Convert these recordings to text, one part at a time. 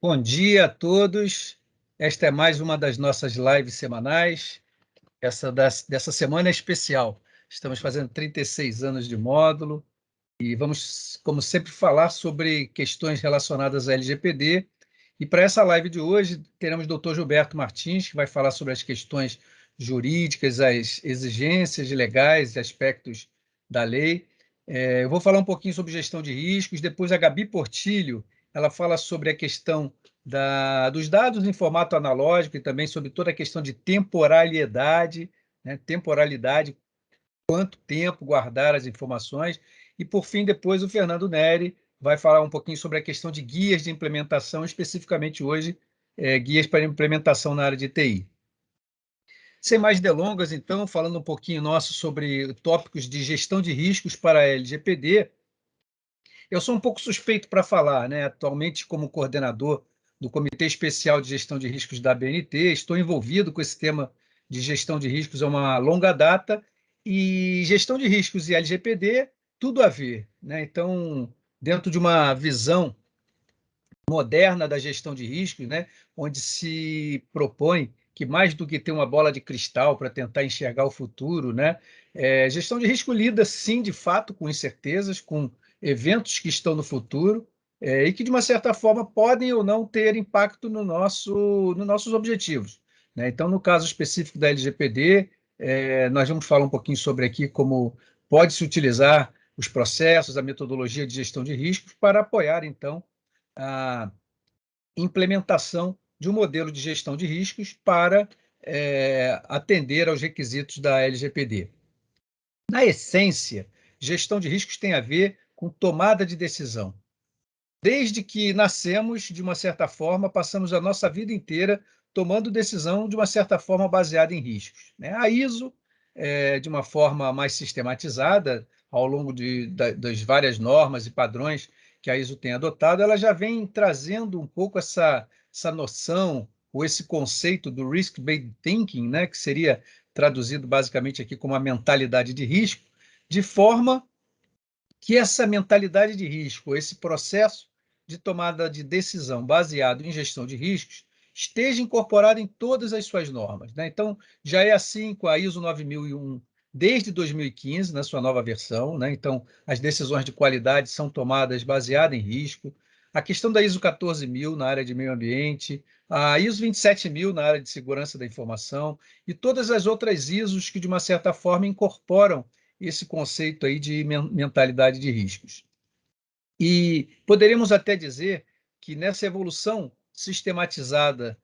Bom dia a todos. Esta é mais uma das nossas lives semanais. Dessa semana é especial. Estamos fazendo 36 anos de módulo e vamos, como sempre, falar sobre questões relacionadas à LGPD. E para essa live de hoje, teremos o Dr. Gilberto Martins, que vai falar sobre as questões jurídicas, as exigências legais e aspectos da lei. Eu vou falar um pouquinho sobre gestão de riscos, depois a Gabi Portilho, ela fala sobre a questão dos dados em formato analógico e também sobre toda a questão de temporalidade, né? Temporalidade, quanto tempo guardar as informações. E, por fim, depois o Fernando Neri vai falar um pouquinho sobre a questão de guias de implementação, especificamente hoje, guias para implementação na área de TI. Sem mais delongas, então, falando um pouquinho nosso sobre tópicos de gestão de riscos para a LGPD, eu sou um pouco suspeito para falar, né? Atualmente, como coordenador do Comitê Especial de Gestão de Riscos da ABNT, estou envolvido com esse tema de gestão de riscos há uma longa data, e gestão de riscos e LGPD, tudo a ver, né? Então, dentro de uma visão moderna da gestão de riscos, né, onde se propõe que mais do que ter uma bola de cristal para tentar enxergar o futuro, né, gestão de risco lida sim, de fato, com incertezas, com eventos que estão no futuro e que de uma certa forma podem ou não ter impacto nos nossos objetivos, né? Então, no caso específico da LGPD, nós vamos falar um pouquinho sobre aqui como pode se utilizar os processos, a metodologia de gestão de riscos para apoiar então a implementação de um modelo de gestão de riscos para atender aos requisitos da LGPD. Na essência, gestão de riscos tem a ver com tomada de decisão. Desde que nascemos, de uma certa forma, passamos a nossa vida inteira tomando decisão de uma certa forma baseada em riscos, né? A ISO, de uma forma mais sistematizada, ao longo das várias normas e padrões que a ISO tem adotado, ela já vem trazendo um pouco essa noção ou esse conceito do risk-based thinking, né, que seria traduzido basicamente aqui como a mentalidade de risco, de forma que essa mentalidade de risco, esse processo de tomada de decisão baseado em gestão de riscos, esteja incorporado em todas as suas normas, né? Então, já é assim com a ISO 9001 desde 2015, na sua nova versão, né? Então, as decisões de qualidade são tomadas baseadas em risco. A questão da ISO 14000 na área de meio ambiente, a ISO 27000 na área de segurança da informação e todas as outras ISOs que, de uma certa forma, incorporam esse conceito aí de mentalidade de riscos. E poderíamos até dizer que nessa evolução sistematizada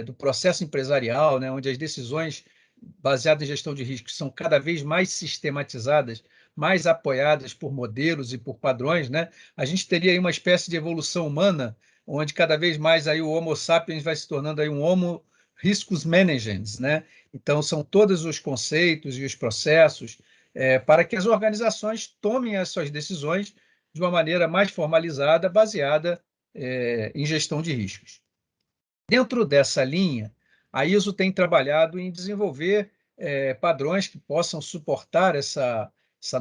do processo empresarial, né, onde as decisões baseadas em gestão de riscos são cada vez mais sistematizadas, mais apoiadas por modelos e por padrões, né, a gente teria aí uma espécie de evolução humana, onde cada vez mais aí o Homo sapiens vai se tornando aí um Homo riscus managens, né? Então, são todos os conceitos e os processos para que as organizações tomem as suas decisões de uma maneira mais formalizada, baseada em gestão de riscos. Dentro dessa linha, a ISO tem trabalhado em desenvolver padrões que possam suportar essa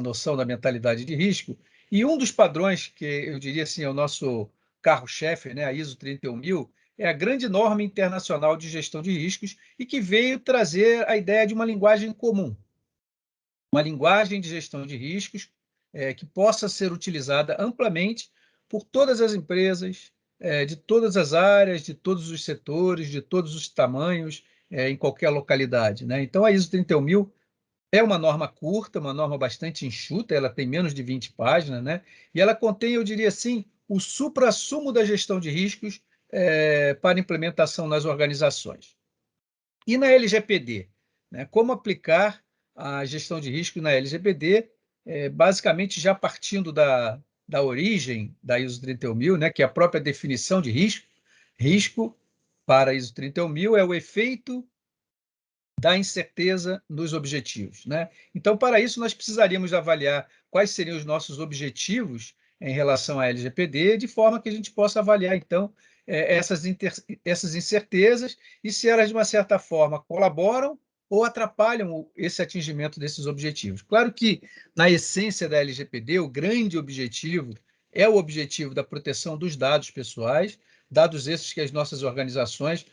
noção da mentalidade de risco, e um dos padrões que eu diria assim é o nosso carro-chefe, né, a ISO 31000, é a grande norma internacional de gestão de riscos e que veio trazer a ideia de uma linguagem comum, uma linguagem de gestão de riscos que possa ser utilizada amplamente por todas as empresas, de todas as áreas, de todos os setores, de todos os tamanhos, em qualquer localidade, né? Então, a ISO 31000 é uma norma curta, uma norma bastante enxuta, ela tem menos de 20 páginas, né? E ela contém, eu diria assim, o suprassumo da gestão de riscos para implementação nas organizações. E na LGPD, né? Como aplicar a gestão de risco na LGPD, basicamente já partindo da origem da ISO 31000, né? Que é a própria definição de risco. Risco para a ISO 31000 é o efeito da incerteza nos objetivos, né? Então, para isso, nós precisaríamos avaliar quais seriam os nossos objetivos em relação à LGPD, de forma que a gente possa avaliar, então, essas incertezas e se elas, de uma certa forma, colaboram ou atrapalham esse atingimento desses objetivos. Claro que, na essência da LGPD, o grande objetivo é o objetivo da proteção dos dados pessoais, dados esses que as nossas organizações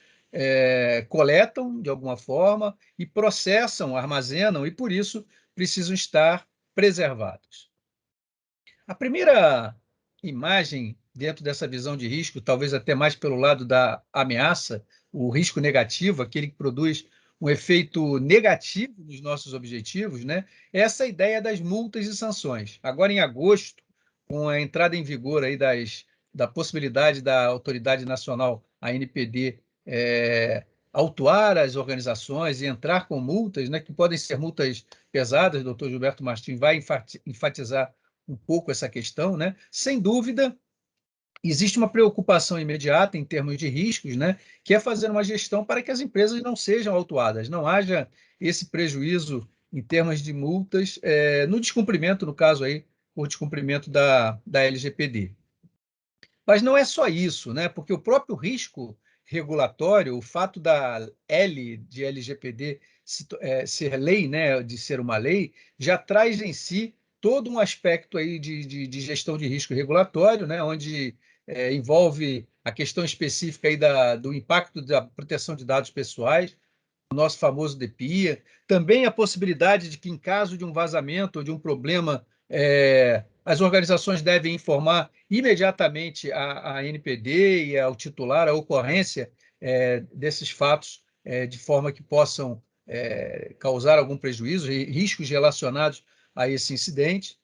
coletam de alguma forma e processam, armazenam, e por isso precisam estar preservados. A primeira imagem dentro dessa visão de risco, talvez até mais pelo lado da ameaça, o risco negativo, aquele que produz um efeito negativo nos nossos objetivos, né? É essa ideia das multas e sanções. Agora, em agosto, com a entrada em vigor aí da possibilidade da Autoridade Nacional, a ANPD, autuar as organizações e entrar com multas, né, que podem ser multas pesadas, o doutor Gilberto Martins vai enfatizar um pouco essa questão, né? Sem dúvida, existe uma preocupação imediata em termos de riscos, né? Que é fazer uma gestão para que as empresas não sejam autuadas, não haja esse prejuízo em termos de multas, no descumprimento, no caso aí, por descumprimento da LGPD. Mas não é só isso, né? Porque o próprio risco regulatório, o fato da L de LGPD ser lei, né, de ser uma lei, já traz em si todo um aspecto aí de gestão de risco regulatório, né, onde envolve a questão específica aí do impacto da proteção de dados pessoais, o nosso famoso DPIA, também a possibilidade de que, em caso de um vazamento ou de um problema, as organizações devem informar imediatamente a ANPD e ao titular a ocorrência desses fatos, de forma que possam causar algum prejuízo, riscos relacionados a esse incidente.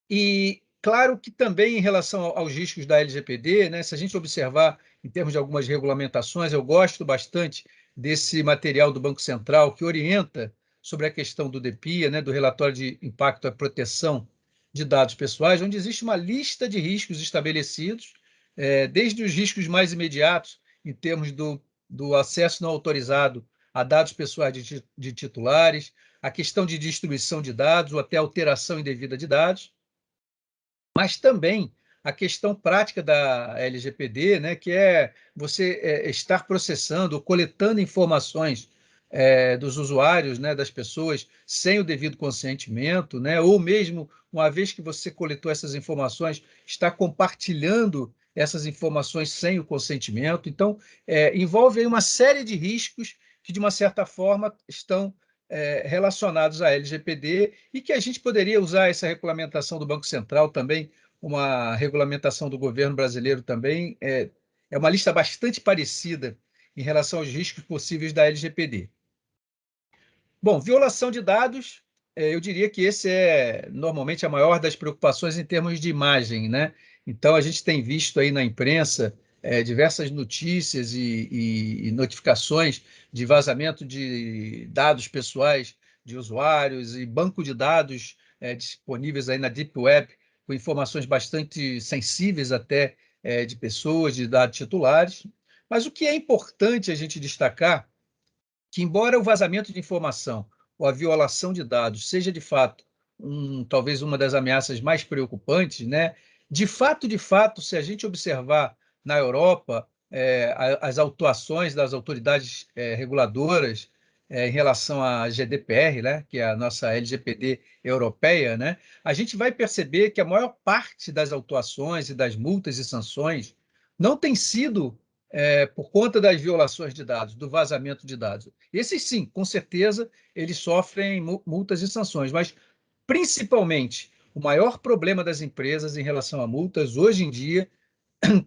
E, claro que também em relação aos riscos da LGPD, né, se a gente observar em termos de algumas regulamentações, eu gosto bastante desse material do Banco Central que orienta sobre a questão do DPIA, né, do relatório de impacto à proteção de dados pessoais, onde existe uma lista de riscos estabelecidos, desde os riscos mais imediatos, em termos do acesso não autorizado a dados pessoais de titulares, a questão de distribuição de dados ou até alteração indevida de dados, mas também a questão prática da LGPD, né, que é você estar processando ou coletando informações dos usuários, né, das pessoas, sem o devido consentimento, né, ou mesmo, uma vez que você coletou essas informações, está compartilhando essas informações sem o consentimento. Então, envolve aí uma série de riscos que, de uma certa forma, estão relacionados à LGPD e que a gente poderia usar essa regulamentação do Banco Central também, uma regulamentação do governo brasileiro também, é uma lista bastante parecida em relação aos riscos possíveis da LGPD. Bom, violação de dados, eu diria que esse é normalmente a maior das preocupações em termos de imagem, né? Então, a gente tem visto aí na imprensa diversas notícias e notificações de vazamento de dados pessoais de usuários e banco de dados disponíveis aí na Deep Web, com informações bastante sensíveis até de pessoas, de dados titulares. Mas o que é importante a gente destacar que, embora o vazamento de informação ou a violação de dados seja, de fato, talvez uma das ameaças mais preocupantes, né? De fato, se a gente observar na Europa as autuações das autoridades reguladoras em relação à GDPR, né? Que é a nossa LGPD europeia, né? A gente vai perceber que a maior parte das autuações e das multas e sanções não tem sido por conta das violações de dados, do vazamento de dados. Esses, sim, com certeza, eles sofrem multas e sanções, mas, principalmente, o maior problema das empresas em relação a multas, hoje em dia,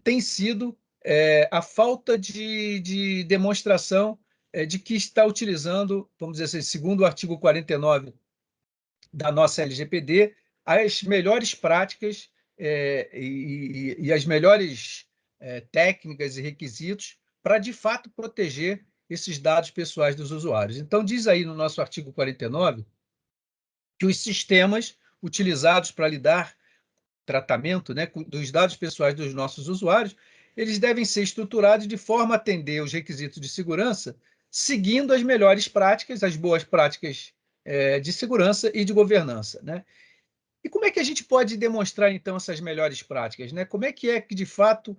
tem sido a falta de demonstração de que está utilizando, vamos dizer assim, segundo o artigo 49 da nossa LGPD, as melhores práticas e as melhores técnicas e requisitos para, de fato, proteger esses dados pessoais dos usuários. Então, diz aí no nosso artigo 49 que os sistemas utilizados para lidar tratamento, né, dos dados pessoais dos nossos usuários, eles devem ser estruturados de forma a atender os requisitos de segurança, seguindo as melhores práticas, as boas práticas de segurança e de governança, né? E como é que a gente pode demonstrar, então, essas melhores práticas, né? Como é que, de fato,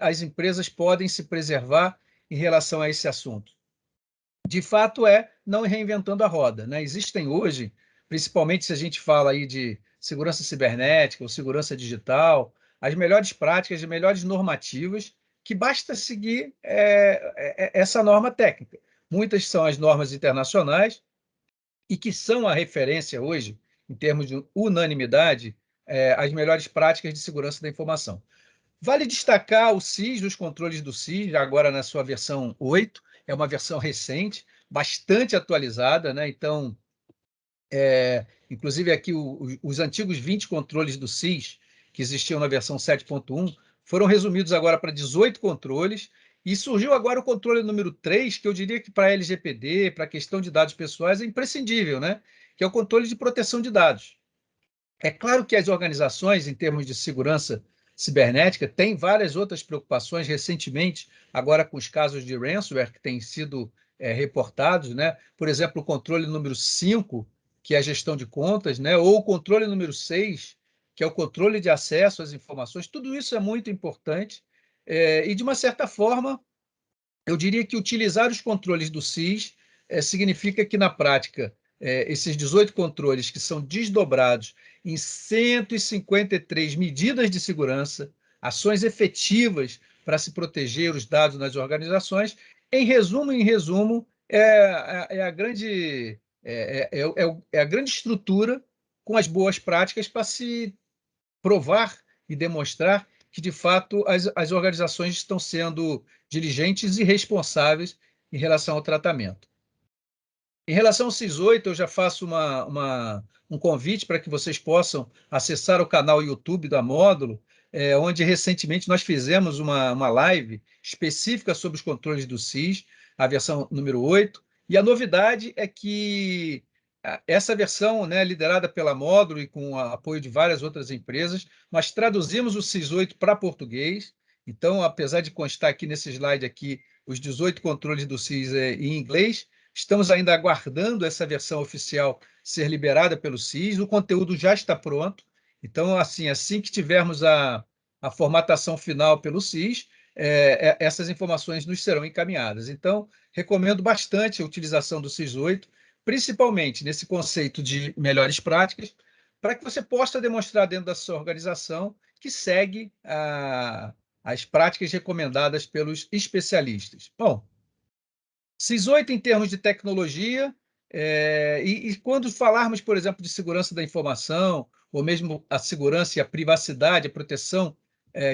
as empresas podem se preservar em relação a esse assunto? De fato, não reinventando a roda, né? Existem hoje, principalmente se a gente fala aí segurança cibernética ou segurança digital, as melhores práticas, as melhores normativas, que basta seguir essa norma técnica. Muitas são as normas internacionais e que são a referência hoje, em termos de unanimidade, as melhores práticas de segurança da informação. Vale destacar o SIS, os controles do SIS, agora na sua versão 8, é uma versão recente, bastante atualizada, né? Então, inclusive aqui os antigos 20 controles do SIS, que existiam na versão 7.1, foram resumidos agora para 18 controles, e surgiu agora o controle número 3, que eu diria que para a LGPD, para a questão de dados pessoais, é imprescindível, né? Que é o controle de proteção de dados. É claro que as organizações, em termos de segurança cibernética, têm várias outras preocupações recentemente, agora com os casos de ransomware que têm sido reportados, né? Por exemplo, o controle número 5, que é a gestão de contas, né? Ou o controle número 6, que é o controle de acesso às informações. Tudo isso é muito importante e, de uma certa forma, eu diria que utilizar os controles do SIS significa que, na prática, esses 18 controles que são desdobrados em 153 medidas de segurança, ações efetivas para se proteger os dados nas organizações, em resumo, a grande, é a grande estrutura com as boas práticas para se provar e demonstrar que, de fato, as organizações estão sendo diligentes e responsáveis em relação ao tratamento. Em relação ao SIS-8, eu já faço um convite para que vocês possam acessar o canal YouTube da Módulo, onde recentemente nós fizemos uma live específica sobre os controles do SIS, a versão número 8, e a novidade é que essa versão, né, liderada pela Módulo e com o apoio de várias outras empresas, nós traduzimos o SIS-8 para português. Então, apesar de constar aqui nesse slide aqui os 18 controles do SIS em inglês, estamos ainda aguardando essa versão oficial ser liberada pelo SIS. O conteúdo já está pronto. Então, assim que tivermos a formatação final pelo SIS, essas informações nos serão encaminhadas. Então, recomendo bastante a utilização do SIS-8, principalmente nesse conceito de melhores práticas, para que você possa demonstrar dentro da sua organização que segue as práticas recomendadas pelos especialistas. Bom, SIS-8 em termos de tecnologia, e quando falarmos, por exemplo, de segurança da informação, ou mesmo a segurança e a privacidade, a proteção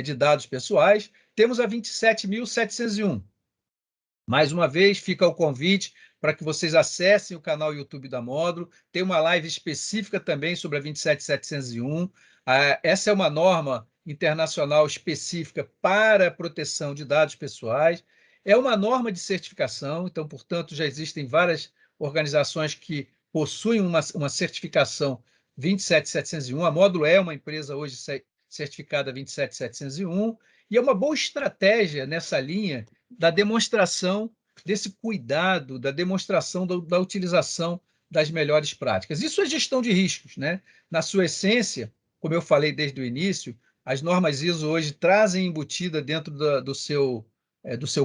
de dados pessoais, temos a 27.701. Mais uma vez, fica o convite para que vocês acessem o canal YouTube da Módulo. Tem uma live específica também sobre a 27701. Essa é uma norma internacional específica para a proteção de dados pessoais. É uma norma de certificação, então, portanto, já existem várias organizações que possuem uma certificação 27701. A Módulo é uma empresa hoje certificada 27701, e é uma boa estratégia nessa linha da demonstração desse cuidado, da demonstração da utilização das melhores práticas. Isso é gestão de riscos, né? Na sua essência, como eu falei desde o início, as normas ISO hoje trazem embutida dentro do seu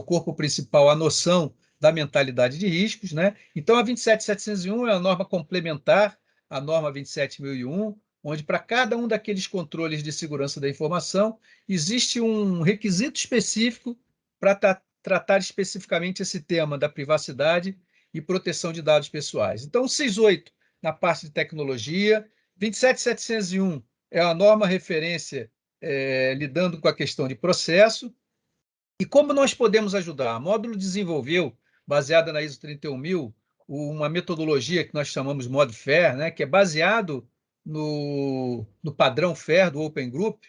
corpo principal a noção da mentalidade de riscos, né? Então, a 27701 é a norma complementar à norma 27001, onde para cada um daqueles controles de segurança da informação existe um requisito específico para tratar especificamente esse tema da privacidade e proteção de dados pessoais. Então, o SIS-8 na parte de tecnologia, 27701 é a norma referência lidando com a questão de processo. E como nós podemos ajudar? A Módulo desenvolveu, baseada na ISO 31000, uma metodologia que nós chamamos Mod FAIR, né, que é baseado no padrão FAIR do Open Group,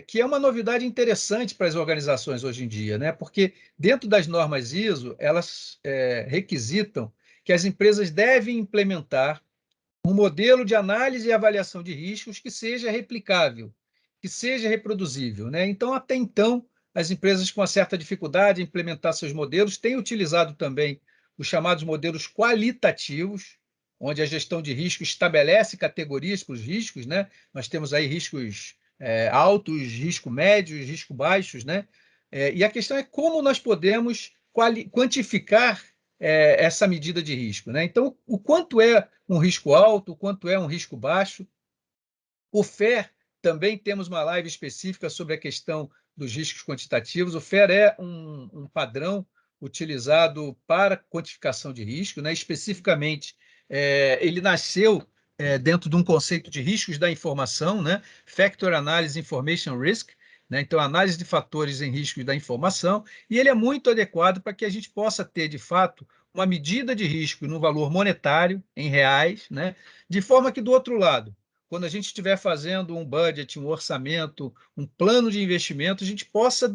que é uma novidade interessante para as organizações hoje em dia, né? Porque dentro das normas ISO, elas requisitam que as empresas devem implementar um modelo de análise e avaliação de riscos que seja replicável, que seja reproduzível, né? Então, até então, as empresas com uma certa dificuldade em implementar seus modelos têm utilizado também os chamados modelos qualitativos, onde a gestão de risco estabelece categorias para os riscos, né? Nós temos aí riscos altos, risco médios, risco baixos, né? E a questão é como nós podemos quantificar essa medida de risco, né? Então, o quanto é um risco alto, o quanto é um risco baixo, O FAIR, também temos uma live específica sobre a questão dos riscos quantitativos. O FAIR é um padrão utilizado para quantificação de risco, né? Especificamente, ele nasceu dentro de um conceito de riscos da informação, né? Factor Analysis Information Risk, né? Então, análise de fatores em riscos da informação, e ele é muito adequado para que a gente possa ter, de fato, uma medida de risco no valor monetário, em reais, né? De forma que, do outro lado, quando a gente estiver fazendo um budget, um orçamento, um plano de investimento, a gente possa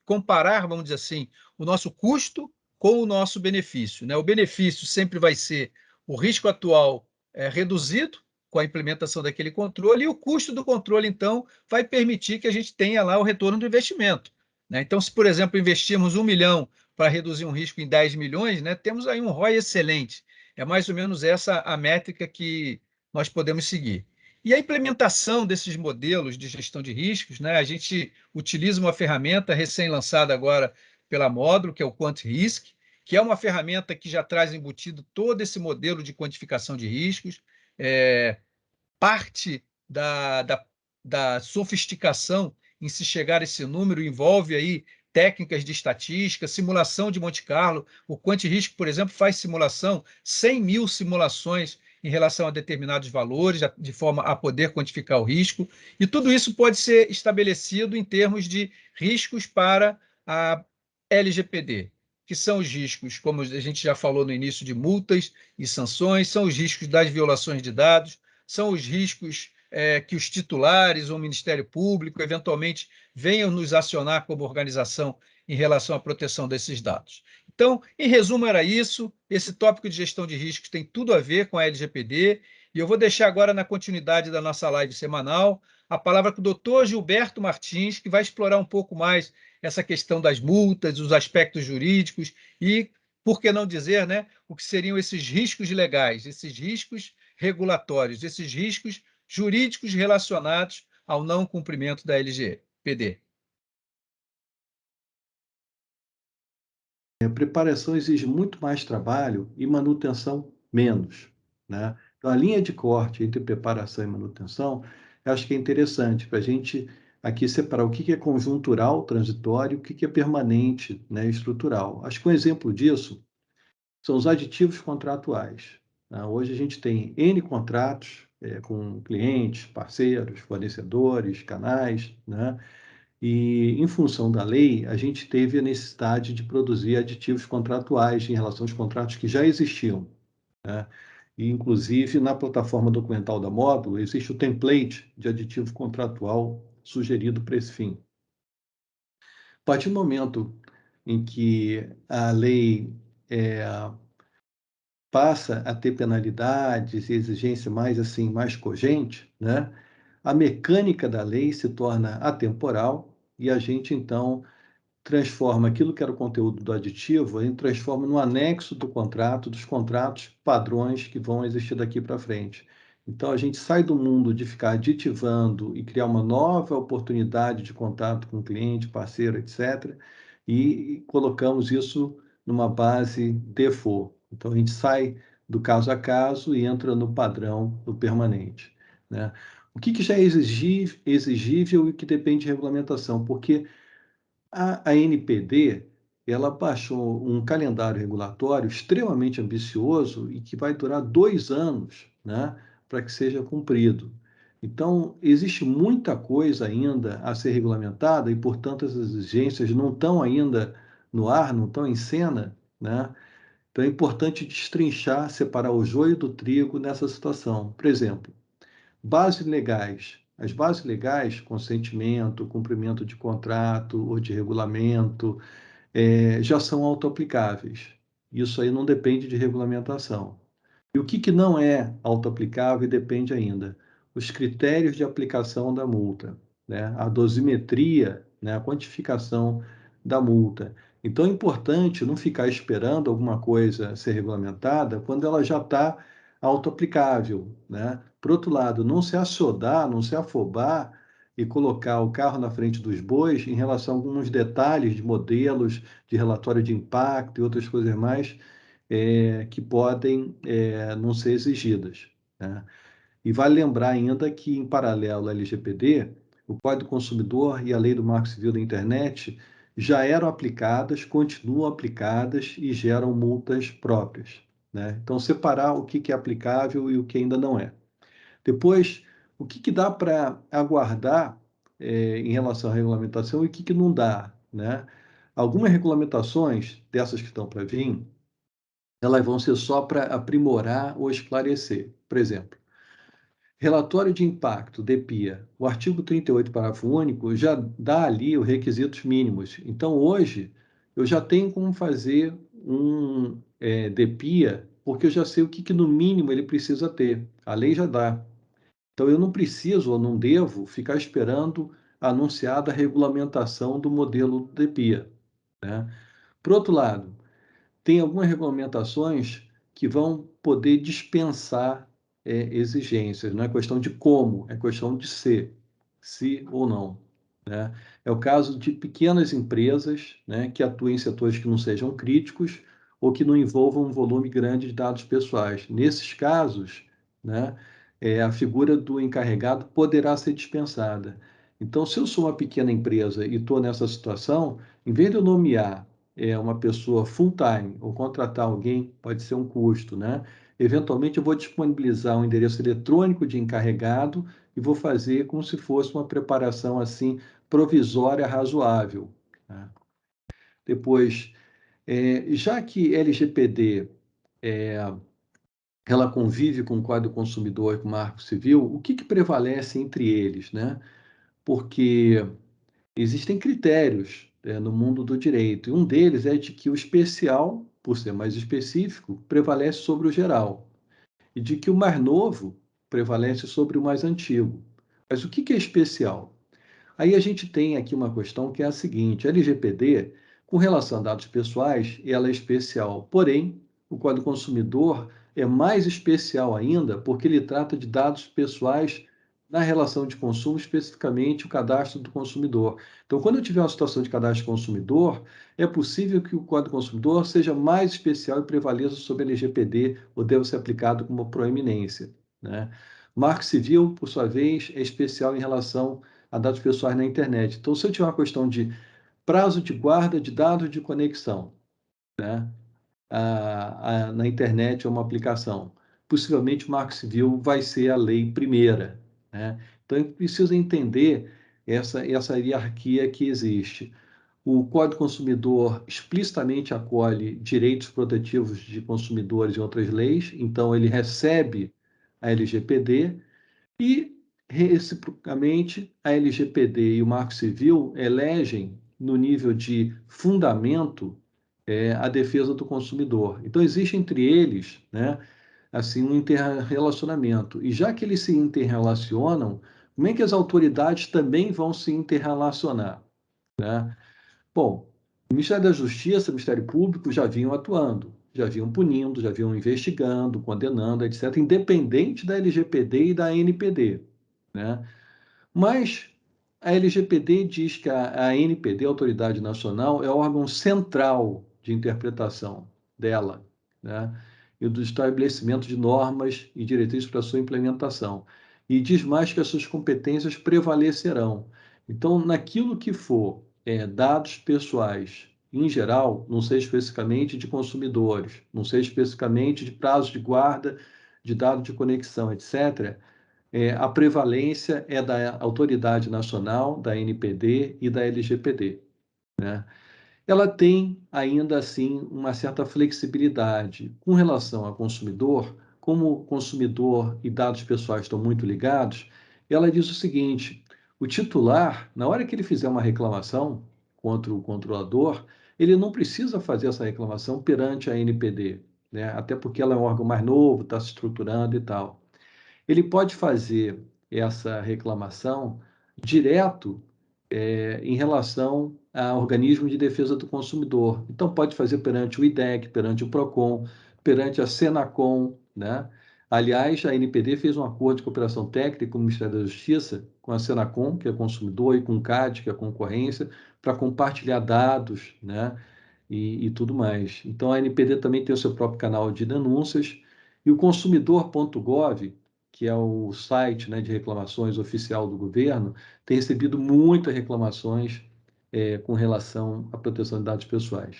comparar, vamos dizer assim, o nosso custo com o nosso benefício, né? O benefício sempre vai ser o risco atual reduzido com a implementação daquele controle, e o custo do controle, então, vai permitir que a gente tenha lá o retorno do investimento, né? Então, se, por exemplo, investirmos 1 milhão para reduzir um risco em 10 milhões, né, temos aí um ROI excelente. É mais ou menos essa a métrica que nós podemos seguir. E a implementação desses modelos de gestão de riscos, né, a gente utiliza uma ferramenta recém-lançada agora pela Módulo, que é o QuantRisk, que é uma ferramenta que já traz embutido todo esse modelo de quantificação de riscos. Parte da sofisticação em se chegar a esse número envolve aí técnicas de estatística, simulação de Monte Carlo. O QuantRisk, por exemplo, faz simulação, 100 mil simulações em relação a determinados valores, de forma a poder quantificar o risco. E tudo isso pode ser estabelecido em termos de riscos para a LGPD, que são os riscos, como a gente já falou no início, de multas e sanções, são os riscos das violações de dados, são os riscos que os titulares ou o Ministério Público eventualmente venham nos acionar como organização em relação à proteção desses dados. Então, em resumo, era isso. Esse tópico de gestão de riscos tem tudo a ver com a LGPD, e eu vou deixar agora, na continuidade da nossa live semanal, a palavra com o doutor Gilberto Martins, que vai explorar um pouco mais essa questão das multas, os aspectos jurídicos e, por que não dizer, né, o que seriam esses riscos legais, esses riscos regulatórios, esses riscos jurídicos relacionados ao não cumprimento da LGPD. A preparação exige muito mais trabalho e manutenção menos, né? Então, a linha de corte entre preparação e manutenção, eu acho que é interessante para a gente aqui separar o que é conjuntural, transitório, o que é permanente, né, estrutural. Acho que um exemplo disso são os aditivos contratuais, né? Hoje a gente tem N contratos com clientes, parceiros, fornecedores, canais, né? E, em função da lei, a gente teve a necessidade de produzir aditivos contratuais em relação aos contratos que já existiam, né? E, inclusive, na plataforma documental da Módulo, existe o template de aditivo contratual sugerido para esse fim. A partir do momento em que a lei passa a ter penalidades e exigência mais assim, mais cogente, né? A mecânica da lei se torna atemporal e a gente, então, transforma aquilo que era o conteúdo do aditivo, a gente transforma no anexo do contrato, dos contratos padrões que vão existir daqui para frente. Então, a gente sai do mundo de ficar aditivando e criar uma nova oportunidade de contato com o cliente, parceiro, etc., e colocamos isso numa base default. Então, a gente sai do caso a caso e entra no padrão do permanente, né? O que já é exigível e que depende de regulamentação? Porque a ANPD, ela baixou um calendário regulatório extremamente ambicioso e que vai durar 2 anos, né, para que seja cumprido. Então, existe muita coisa ainda a ser regulamentada e, portanto, as exigências não estão ainda no ar, não estão em cena, né? Então, é importante destrinchar, separar o joio do trigo nessa situação. Por exemplo, bases legais. As bases legais, consentimento, cumprimento de contrato ou de regulamento, já são autoaplicáveis. Isso aí não depende de regulamentação. E o que não é autoaplicável e depende ainda? Os critérios de aplicação da multa, né? A dosimetria, né? A quantificação da multa. Então é importante não ficar esperando alguma coisa ser regulamentada quando ela já está autoaplicável, né? Por outro lado, não se assodar, não se afobar e colocar o carro na frente dos bois em relação a alguns detalhes de modelos, de relatório de impacto e outras coisas mais que podem não ser exigidas, né? E vale lembrar ainda que, em paralelo à LGPD, o Código do Consumidor e a Lei do Marco Civil da Internet já eram aplicadas, continuam aplicadas e geram multas próprias, né? Então, separar o que é aplicável e o que ainda não é. Depois, o que dá para aguardar em relação à regulamentação e o que não dá, né? Algumas regulamentações, dessas que estão para vir, elas vão ser só para aprimorar ou esclarecer. Por exemplo, relatório de impacto, DPIA. O artigo 38, parágrafo único, já dá ali os requisitos mínimos. Então, hoje, eu já tenho como fazer um DPIA, porque eu já sei o que no mínimo ele precisa ter. A lei já dá. Então, eu não preciso ou não devo ficar esperando a anunciada regulamentação do modelo DPIA, né? Por outro lado, tem algumas regulamentações que vão poder dispensar exigências. Não é questão de como, é questão de ser, se ou não, né? É o caso de pequenas empresas, né, que atuem em setores que não sejam críticos ou que não envolvam um volume grande de dados pessoais. Nesses casos, né, a figura do encarregado poderá ser dispensada. Então, se eu sou uma pequena empresa e estou nessa situação, em vez de eu nomear uma pessoa full-time ou contratar alguém, pode ser um custo, né? Eventualmente, eu vou disponibilizar um endereço eletrônico de encarregado e vou fazer como se fosse uma preparação assim provisória razoável, né? Depois, já que LGPD ela convive com o Código do Consumidor e com o Marco Civil, o que prevalece entre eles, né? Porque existem critérios no mundo do direito, e um deles é de que o especial, por ser mais específico, prevalece sobre o geral, e de que o mais novo prevalece sobre o mais antigo. Mas o que é especial? Aí a gente tem aqui uma questão que é a seguinte: a LGPD, com relação a dados pessoais, ela é especial, porém, o Código do Consumidor é mais especial ainda porque ele trata de dados pessoais na relação de consumo, especificamente o cadastro do consumidor. Então, quando eu tiver uma situação de cadastro de consumidor, é possível que o Código do Consumidor seja mais especial e prevaleça sobre a LGPD ou deva ser aplicado como proeminência, né? Marco Civil, por sua vez, é especial em relação a dados pessoais na internet. Então, se eu tiver uma questão de prazo de guarda de dados de conexão, né, na internet ou uma aplicação, possivelmente o Marco Civil vai ser a lei primeira, né? Então, eu preciso entender essa hierarquia que existe. O Código Consumidor explicitamente acolhe direitos protetivos de consumidores e outras leis, então ele recebe a LGPD, e, reciprocamente, a LGPD e o Marco Civil elegem, no nível de fundamento, a defesa do consumidor. Então, existe entre eles, né, assim, um interrelacionamento. E já que eles se interrelacionam, como é que as autoridades também vão se interrelacionar, né? Bom, o Ministério da Justiça, o Ministério Público já vinham atuando, já vinham punindo, já vinham investigando, condenando, etc., independente da LGPD e da ANPD, né? Mas a LGPD diz que a ANPD, a Autoridade Nacional, é o órgão central de interpretação dela, né? E do estabelecimento de normas e diretrizes para sua implementação. E diz mais que as suas competências prevalecerão. Então, naquilo que for dados pessoais, em geral, não sei especificamente de consumidores, não sei especificamente de prazos de guarda de dados de conexão, etc., a prevalência é da Autoridade Nacional, da NPD e da LGPD, né? Ela tem, ainda assim, uma certa flexibilidade com relação ao consumidor. Como o consumidor e dados pessoais estão muito ligados, ela diz o seguinte: o titular, na hora que ele fizer uma reclamação contra o controlador, ele não precisa fazer essa reclamação perante a NPD, né? Até porque ela é um órgão mais novo, está se estruturando e tal. Ele pode fazer essa reclamação direto em relação a organismos de defesa do consumidor. Então, pode fazer perante o IDEC, perante o PROCON, perante a Senacom, né? Aliás, a NPD fez um acordo de cooperação técnica com o Ministério da Justiça, com a Senacom, que é consumidor, e com o CAD, que é a concorrência, para compartilhar dados, né? E tudo mais. Então, a NPD também tem o seu próprio canal de denúncias, e o consumidor.gov, que é o site, né, de reclamações oficial do governo, tem recebido muitas reclamações com relação à proteção de dados pessoais.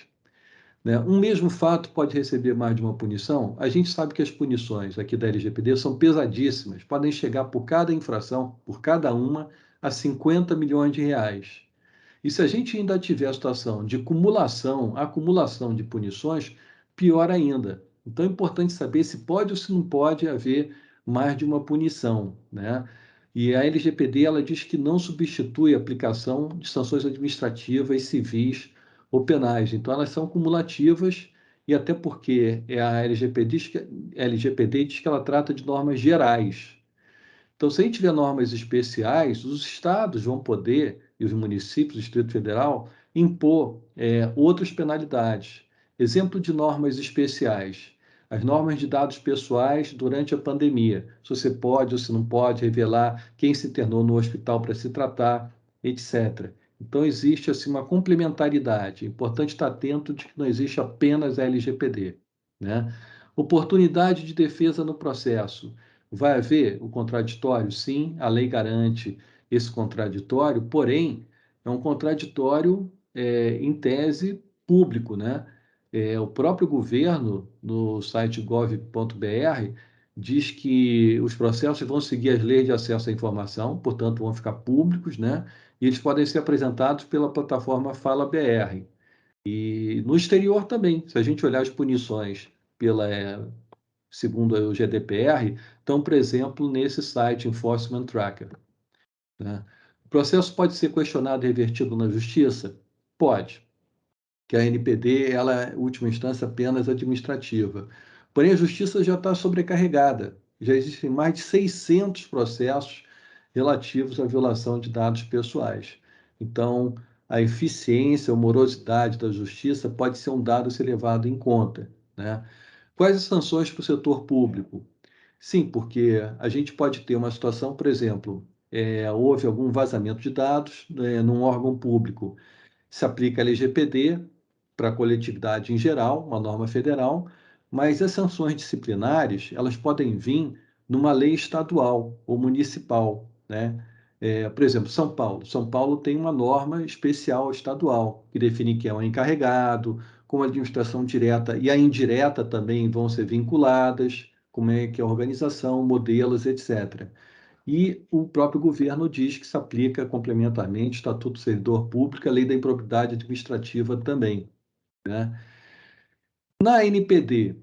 Né? Um mesmo fato pode receber mais de uma punição? A gente sabe que as punições aqui da LGPD são pesadíssimas, podem chegar por cada infração, por cada uma, a 50 milhões de reais. E se a gente ainda tiver a situação de acumulação de punições, pior ainda. Então é importante saber se pode ou se não pode haver mais de uma punição, né? E a LGPD ela diz que não substitui a aplicação de sanções administrativas, civis ou penais. Então elas são cumulativas e até porque a LGPD diz que ela trata de normas gerais. Então, se a gente tiver normas especiais, os estados vão poder, e os municípios, o Distrito Federal, impor outras penalidades. Exemplo de normas especiais. As normas de dados pessoais durante a pandemia. Se você pode ou se não pode revelar quem se internou no hospital para se tratar, etc. Então, existe assim, uma complementaridade. É importante estar atento de que não existe apenas a LGPD. Né? Oportunidade de defesa no processo. Vai haver o contraditório? Sim, a lei garante esse contraditório, porém, é um contraditório, em tese, público, né? O próprio governo, no site gov.br, diz que os processos vão seguir as leis de acesso à informação, portanto, vão ficar públicos, né? E eles podem ser apresentados pela plataforma Fala BR. E no exterior também, se a gente olhar as punições segundo o GDPR, estão, por exemplo, nesse site Enforcement Tracker. Né? O processo pode ser questionado e revertido na justiça? Pode, que a NPD ela é, em última instância, apenas administrativa. Porém, a justiça já está sobrecarregada. Já existem mais de 600 processos relativos à violação de dados pessoais. Então, a eficiência ou morosidade da justiça pode ser um dado a ser levado em conta. Né? Quais as sanções para o setor público? Sim, porque a gente pode ter uma situação, por exemplo, houve algum vazamento de dados num órgão público. Se aplica a LGPD para a coletividade em geral, uma norma federal, mas as sanções disciplinares, elas podem vir numa lei estadual ou municipal, né? Por exemplo, São Paulo. São Paulo tem uma norma especial estadual que define quem é o encarregado, como a administração direta e a indireta também vão ser vinculadas, como é que é a organização, modelos, etc. E o próprio governo diz que se aplica complementarmente Estatuto do Servidor Público, a Lei da Improbidade Administrativa também. Né? Na NPD,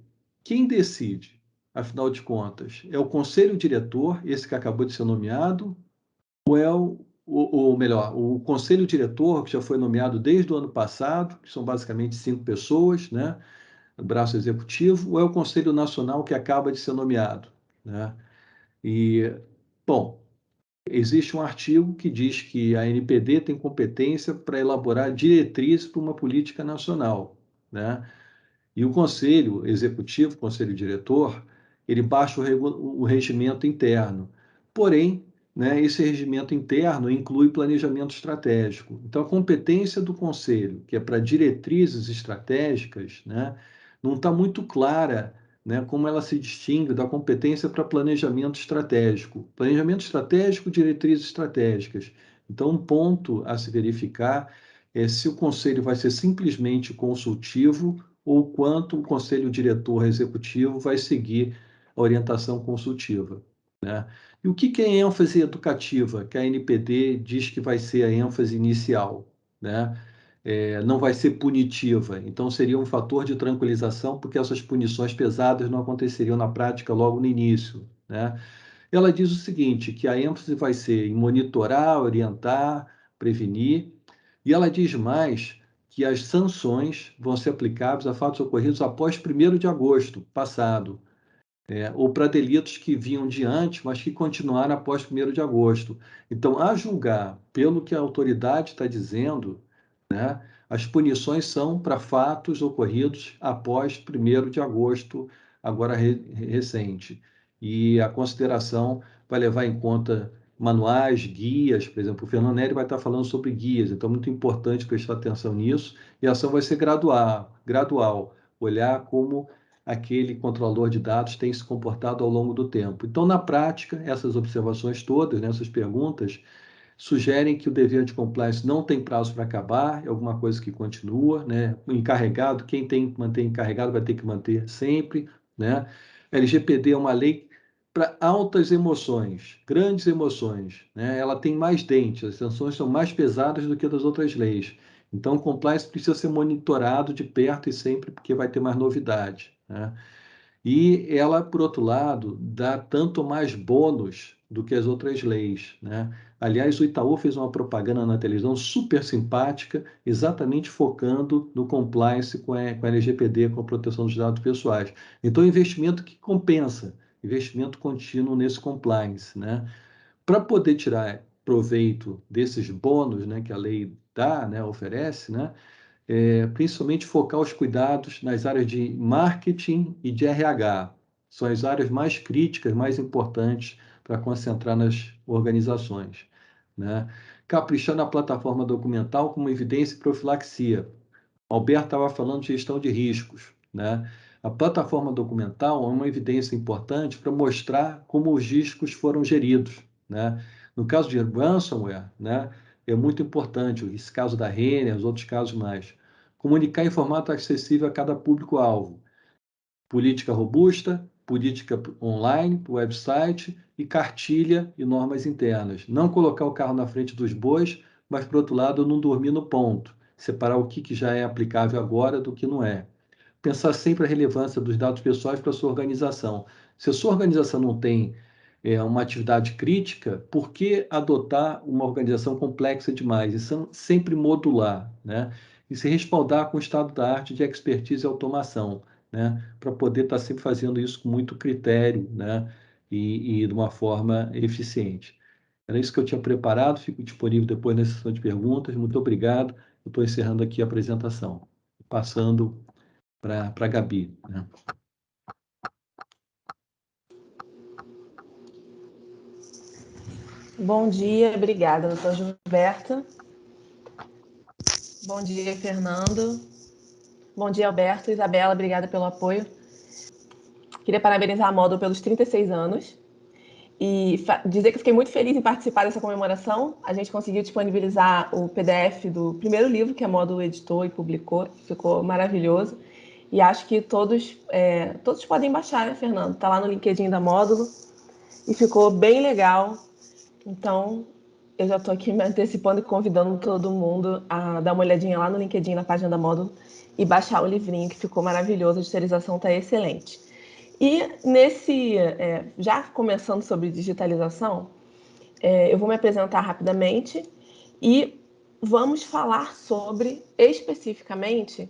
quem decide, afinal de contas, é o Conselho Diretor, esse que acabou de ser nomeado, ou é ou melhor, o Conselho Diretor, que já foi nomeado desde o ano passado, que são basicamente 5 pessoas, né? O braço executivo, ou é o Conselho Nacional que acaba de ser nomeado, né? E, bom, existe um artigo que diz que a NPD tem competência para elaborar diretrizes para uma política nacional, né? E o conselho executivo, o conselho diretor, ele baixa o regimento interno. Porém, né, esse regimento interno inclui planejamento estratégico. Então, a competência do conselho, que é para diretrizes estratégicas, né, não está muito clara, né, como ela se distingue da competência para planejamento estratégico. Planejamento estratégico, diretrizes estratégicas. Então, um ponto a se verificar é se o conselho vai ser simplesmente consultivo ou quanto o conselho diretor executivo vai seguir a orientação consultiva. Né? E o que é ênfase educativa, que a NPD diz que vai ser a ênfase inicial? Né? Não vai ser punitiva, então seria um fator de tranquilização, porque essas punições pesadas não aconteceriam na prática logo no início. Né? Ela diz o seguinte, que a ênfase vai ser em monitorar, orientar, prevenir, e ela diz mais que as sanções vão ser aplicáveis a fatos ocorridos após 1º de agosto passado, ou para delitos que vinham de antes, mas que continuaram após 1º de agosto. Então, a julgar pelo que a autoridade está dizendo, né, as punições são para fatos ocorridos após 1º de agosto, agora recente. E a consideração vai levar em conta manuais, guias, por exemplo, o Fernando Nery vai estar falando sobre guias, então é muito importante prestar atenção nisso, e a ação vai ser gradual, olhar como aquele controlador de dados tem se comportado ao longo do tempo. Então, na prática, essas observações todas, né, essas perguntas, sugerem que o dever de compliance não tem prazo para acabar, é alguma coisa que continua, né? O encarregado, quem tem que manter encarregado vai ter que manter sempre, né? LGPD é uma lei para altas emoções, grandes emoções, né? Ela tem mais dentes, as sanções são mais pesadas do que das outras leis. Então, o compliance precisa ser monitorado de perto e sempre, porque vai ter mais novidade, né? E ela, por outro lado, dá tanto mais bônus do que as outras leis, né? Aliás, o Itaú fez uma propaganda na televisão super simpática, exatamente focando no compliance com a LGPD, com a proteção dos dados pessoais. Então, investimento que compensa, investimento contínuo nesse compliance, né? Para poder tirar proveito desses bônus, né, que a lei dá, né, oferece, né? Principalmente focar os cuidados nas áreas de marketing e de RH. São as áreas mais críticas, mais importantes para concentrar nas organizações, né? Caprichar na plataforma documental como evidência e profilaxia. O Alberto estava falando de gestão de riscos, né? A plataforma documental é uma evidência importante para mostrar como os riscos foram geridos, né? No caso de ransomware, né, é muito importante, esse caso da Renner, os outros casos mais. Comunicar em formato acessível a cada público-alvo. Política robusta, política online, website e cartilha e normas internas. Não colocar o carro na frente dos bois, mas, por outro lado, não dormir no ponto. Separar o que já é aplicável agora do que não é. Pensar sempre a relevância dos dados pessoais para a sua organização. Se a sua organização não tem uma atividade crítica, por que adotar uma organização complexa demais? Isso sempre modular, né? E se respaldar com o estado da arte de expertise e automação, né? Para poder estar sempre fazendo isso com muito critério, né? E de uma forma eficiente. Era isso que eu tinha preparado, fico disponível depois na sessão de perguntas. Muito obrigado. Eu estou encerrando aqui a apresentação. Passando para a Gabi, né? Bom dia, obrigada, doutor Gilberto. Bom dia, Fernando. Bom dia, Alberto. Isabela, obrigada pelo apoio. Queria parabenizar a Módulo pelos 36 anos e dizer que fiquei muito feliz em participar dessa comemoração. A gente conseguiu disponibilizar o PDF do primeiro livro que a Módulo editou e publicou, ficou maravilhoso. E acho que todos podem baixar, né, Fernando? Está lá no LinkedIn da Módulo e ficou bem legal. Então, eu já estou aqui me antecipando e convidando todo mundo a dar uma olhadinha lá no LinkedIn, na página da Módulo, e baixar o livrinho, que ficou maravilhoso, a digitalização está excelente. E já começando sobre digitalização, eu vou me apresentar rapidamente e vamos falar sobre, especificamente,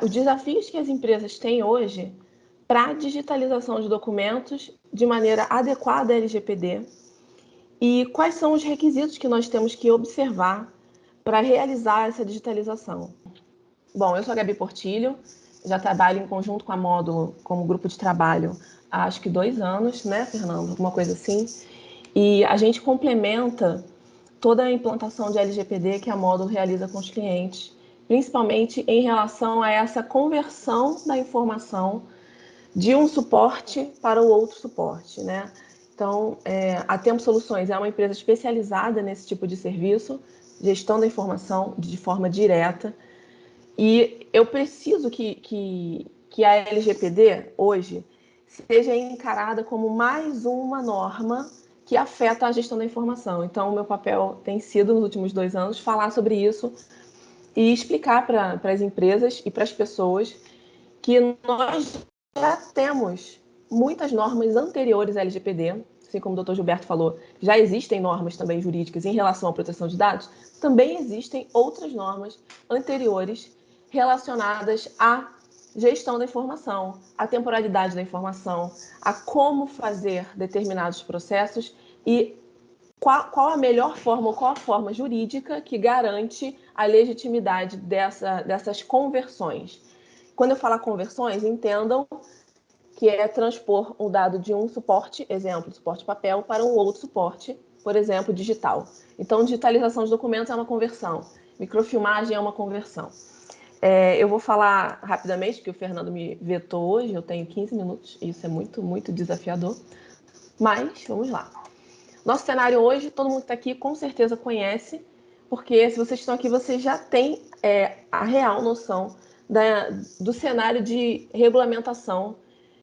os desafios que as empresas têm hoje para a digitalização de documentos de maneira adequada à LGPD, e quais são os requisitos que nós temos que observar para realizar essa digitalização? Bom, eu sou a Gabi Portilho, já trabalho em conjunto com a Módulo como grupo de trabalho há acho que 2 anos, né, Fernando? Alguma coisa assim. E a gente complementa toda a implantação de LGPD que a Módulo realiza com os clientes, principalmente em relação a essa conversão da informação de um suporte para o outro suporte, né? Então, a Tempo Soluções é uma empresa especializada nesse tipo de serviço, gestão da informação de forma direta, e eu preciso que a LGPD, hoje, seja encarada como mais uma norma que afeta a gestão da informação. Então, o meu papel tem sido, nos últimos 2 anos, falar sobre isso e explicar para as empresas e para as pessoas que nós já temos muitas normas anteriores à LGPD, assim como o Dr. Gilberto falou, já existem normas também jurídicas em relação à proteção de dados, também existem outras normas anteriores relacionadas à gestão da informação, à temporalidade da informação, a como fazer determinados processos e qual a melhor forma ou qual a forma jurídica que garante a legitimidade dessas conversões. Quando eu falar conversões, entendam que é transpor um dado de um suporte, exemplo, suporte papel, para um outro suporte, por exemplo, digital. Então, digitalização de documentos é uma conversão, microfilmagem é uma conversão. Eu vou falar rapidamente, porque o Fernando me vetou hoje, eu tenho 15 minutos, e isso é muito, muito desafiador. Mas, vamos lá. Nosso cenário hoje, todo mundo que está aqui com certeza conhece, porque se vocês estão aqui, vocês já têm a real noção do cenário de regulamentação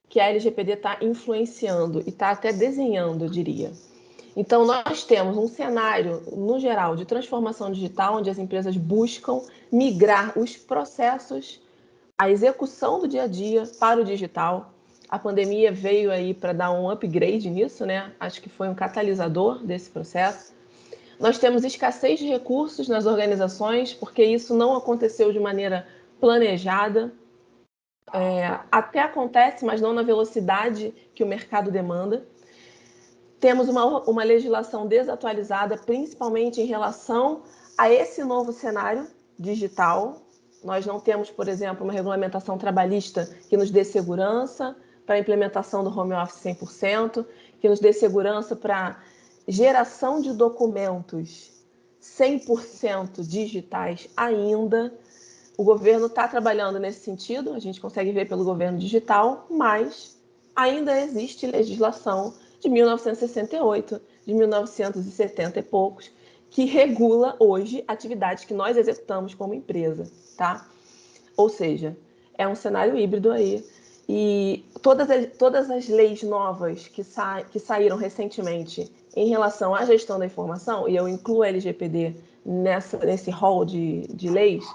que a LGPD está influenciando e está até desenhando, eu diria. Então, nós temos um cenário, no geral, de transformação digital, onde as empresas buscam migrar os processos, a execução do dia a dia para o digital. A pandemia veio aí para dar um upgrade nisso, né? Acho que foi um catalisador desse processo. Nós temos escassez de recursos nas organizações, porque isso não aconteceu de maneira planejada. Até acontece, mas não na velocidade que o mercado demanda. Temos uma legislação desatualizada, principalmente em relação a esse novo cenário digital. Nós não temos, por exemplo, uma regulamentação trabalhista que nos dê segurança para a implementação do home office 100%, que nos dê segurança para geração de documentos 100% digitais ainda. O governo está trabalhando nesse sentido, a gente consegue ver pelo governo digital, mas ainda existe legislação de 1968, de 1970 e poucos, que regula hoje atividades que nós executamos como empresa, tá? Ou seja, é um cenário híbrido aí. E todas as leis novas que saíram recentemente em relação à gestão da informação, e eu incluo a LGPD nesse rol de leis,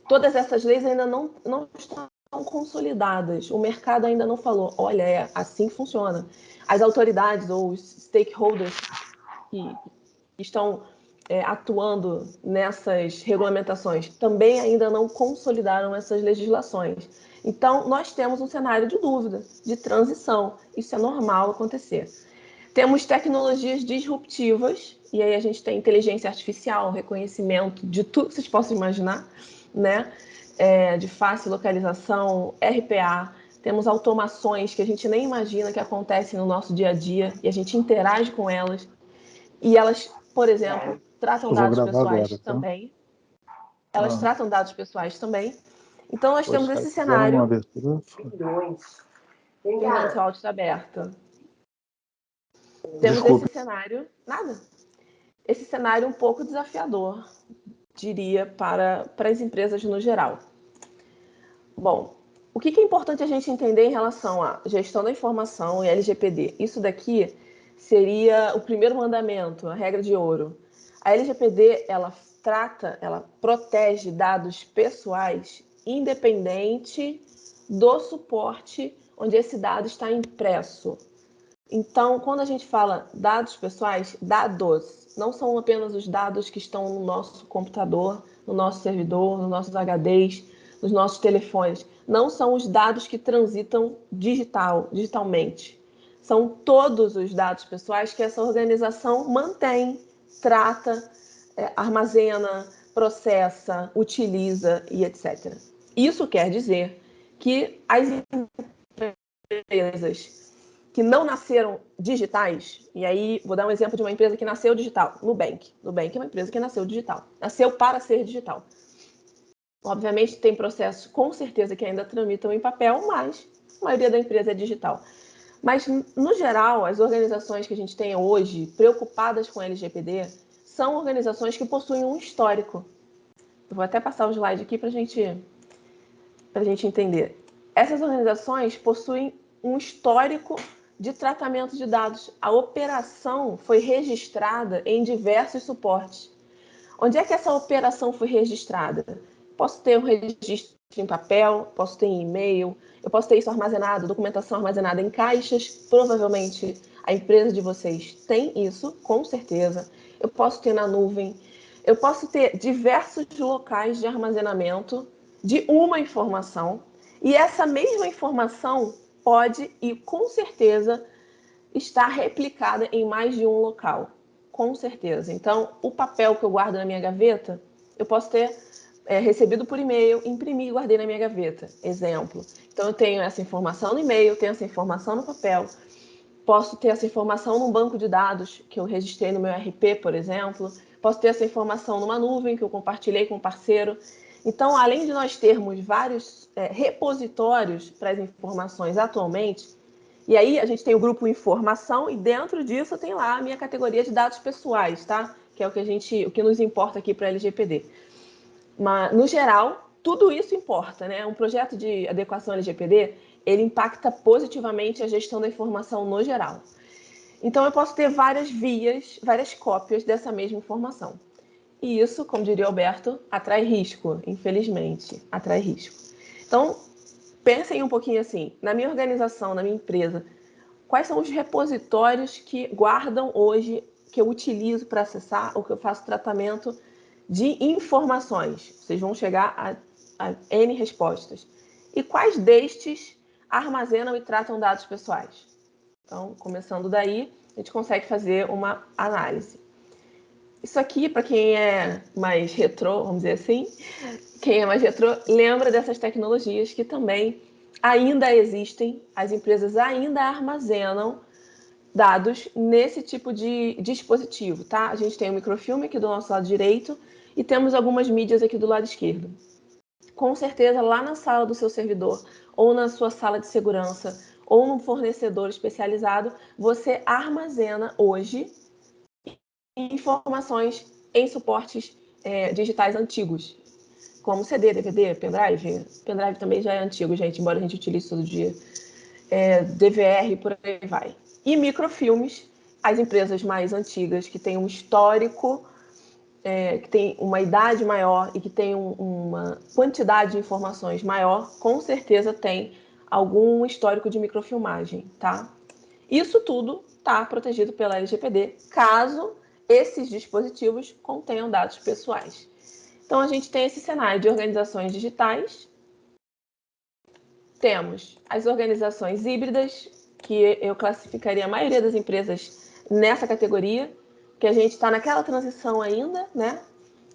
todas essas leis ainda não estão consolidadas. O mercado ainda não falou, olha, é assim que funciona. As autoridades ou os stakeholders que estão atuando nessas regulamentações também ainda não consolidaram essas legislações. Então, nós temos um cenário de dúvida, de transição. Isso é normal acontecer. Temos tecnologias disruptivas, e aí a gente tem inteligência artificial, reconhecimento de tudo que vocês possam imaginar, né? De fácil localização, RPA, temos automações que a gente nem imagina que acontecem no nosso dia a dia e a gente interage com elas. E elas, por exemplo, tratam dados pessoais agora, tá? também. Elas tratam dados pessoais também. Então, nós temos esse Uma cenário. abertura. Fernando, seu áudio está aberto. Temos Desculpe. esse cenário. Nada. Esse cenário um pouco desafiador, diria, para as empresas no geral. Bom, o que é importante a gente entender em relação à gestão da informação e LGPD? Isso daqui seria o primeiro mandamento, a regra de ouro. A LGPD, ela protege dados pessoais independente do suporte onde esse dado está impresso. Então, quando a gente fala dados pessoais, dados, não são apenas os dados que estão no nosso computador, no nosso servidor, nos nossos HDs, nos nossos telefones. Não são os dados que transitam digitalmente. São todos os dados pessoais que essa organização mantém, trata, armazena, processa, utiliza e etc. Isso quer dizer que as empresas que não nasceram digitais, e aí vou dar um exemplo de uma empresa que nasceu digital, Nubank. Nubank é uma empresa que nasceu digital, nasceu para ser digital. Obviamente tem processos, com certeza, que ainda tramitam em papel, mas a maioria da empresa é digital. Mas, no geral, as organizações que a gente tem hoje, preocupadas com a LGPD, são organizações que possuem um histórico. Eu vou até passar o slide aqui para a gente entender. Essas organizações possuem um histórico de tratamento de dados. A operação foi registrada em diversos suportes. Onde é que essa operação foi registrada? Posso ter um registro em papel, posso ter em e-mail, eu posso ter isso armazenado, documentação armazenada em caixas, provavelmente a empresa de vocês tem isso, com certeza. Eu posso ter na nuvem, eu posso ter diversos locais de armazenamento de uma informação, e essa mesma informação pode e com certeza estar replicada em mais de um local, com certeza. Então, o papel que eu guardo na minha gaveta, eu posso ter recebido por e-mail, imprimi e guardei na minha gaveta, exemplo. Então, eu tenho essa informação no e-mail, tenho essa informação no papel, posso ter essa informação num banco de dados que eu registrei no meu RP, por exemplo, posso ter essa informação numa nuvem que eu compartilhei com um parceiro. Então, além de nós termos vários repositórios para as informações atualmente, e aí a gente tem o grupo informação e dentro disso tem lá a minha categoria de dados pessoais, tá? Que é o que nos importa aqui para a LGPD. Mas, no geral, tudo isso importa, né? Um projeto de adequação LGPD, ele impacta positivamente a gestão da informação no geral. Então, eu posso ter várias vias, várias cópias dessa mesma informação. E isso, como diria o Alberto, atrai risco, infelizmente, atrai risco. Então, pensem um pouquinho assim, na minha organização, na minha empresa, quais são os repositórios que guardam hoje, que eu utilizo para acessar ou que eu faço tratamento de informações? Vocês vão chegar a N respostas. E quais destes armazenam e tratam dados pessoais? Então, começando daí, a gente consegue fazer uma análise. Isso aqui, para quem é mais retrô, vamos dizer assim, quem é mais retrô, lembra dessas tecnologias que também ainda existem, as empresas ainda armazenam dados nesse tipo de dispositivo, tá? A gente tem o microfilme aqui do nosso lado direito e temos algumas mídias aqui do lado esquerdo. Com certeza, lá na sala do seu servidor, ou na sua sala de segurança, ou num fornecedor especializado, você armazena hoje informações em suportes digitais antigos, como CD, DVD, pendrive. Pendrive também já é antigo, gente, embora a gente utilize todo dia. DVR, por aí vai. E microfilmes, as empresas mais antigas, que têm um histórico, que tem uma idade maior e que tem uma quantidade de informações maior, com certeza tem algum histórico de microfilmagem, tá? Isso tudo está protegido pela LGPD, caso esses dispositivos contenham dados pessoais. Então, a gente tem esse cenário de organizações digitais. Temos as organizações híbridas, que eu classificaria a maioria das empresas nessa categoria, que a gente está naquela transição ainda, né?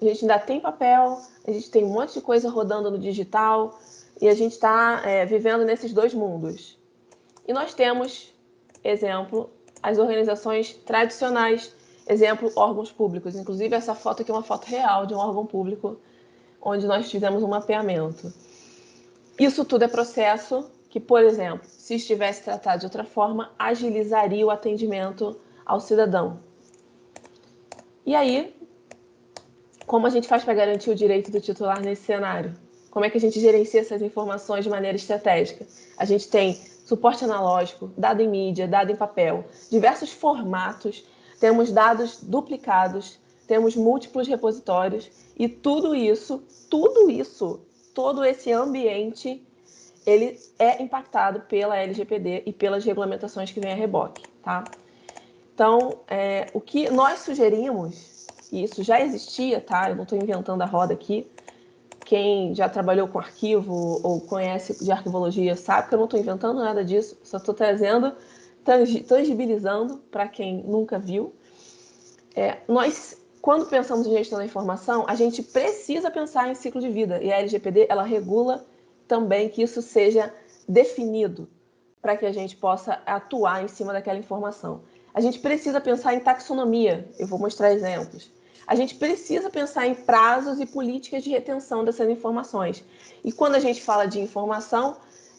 A gente ainda tem papel, a gente tem um monte de coisa rodando no digital, e a gente está vivendo nesses dois mundos. E nós temos, exemplo, as organizações tradicionais, exemplo, órgãos públicos. Inclusive, essa foto aqui é uma foto real de um órgão público, onde nós fizemos um mapeamento. Isso tudo é processo que, por exemplo, se estivesse tratado de outra forma, agilizaria o atendimento ao cidadão. E aí, como a gente faz para garantir o direito do titular nesse cenário? Como é que a gente gerencia essas informações de maneira estratégica? A gente tem suporte analógico, dado em mídia, dado em papel, diversos formatos, temos dados duplicados, temos múltiplos repositórios e todo esse ambiente, ele é impactado pela LGPD e pelas regulamentações que vêm a reboque, tá? Então, o que nós sugerimos, e isso já existia, tá? Eu não estou inventando a roda aqui. Quem já trabalhou com arquivo ou conhece de arquivologia sabe que eu não estou inventando nada disso, só estou trazendo, tangibilizando para quem nunca viu. Nós, quando pensamos em gestão da informação, a gente precisa pensar em ciclo de vida, e a LGPD, ela regula também que isso seja definido para que a gente possa atuar em cima daquela informação. A gente precisa pensar em taxonomia, eu vou mostrar exemplos. A gente precisa pensar em prazos e políticas de retenção dessas informações. E quando a gente fala de informação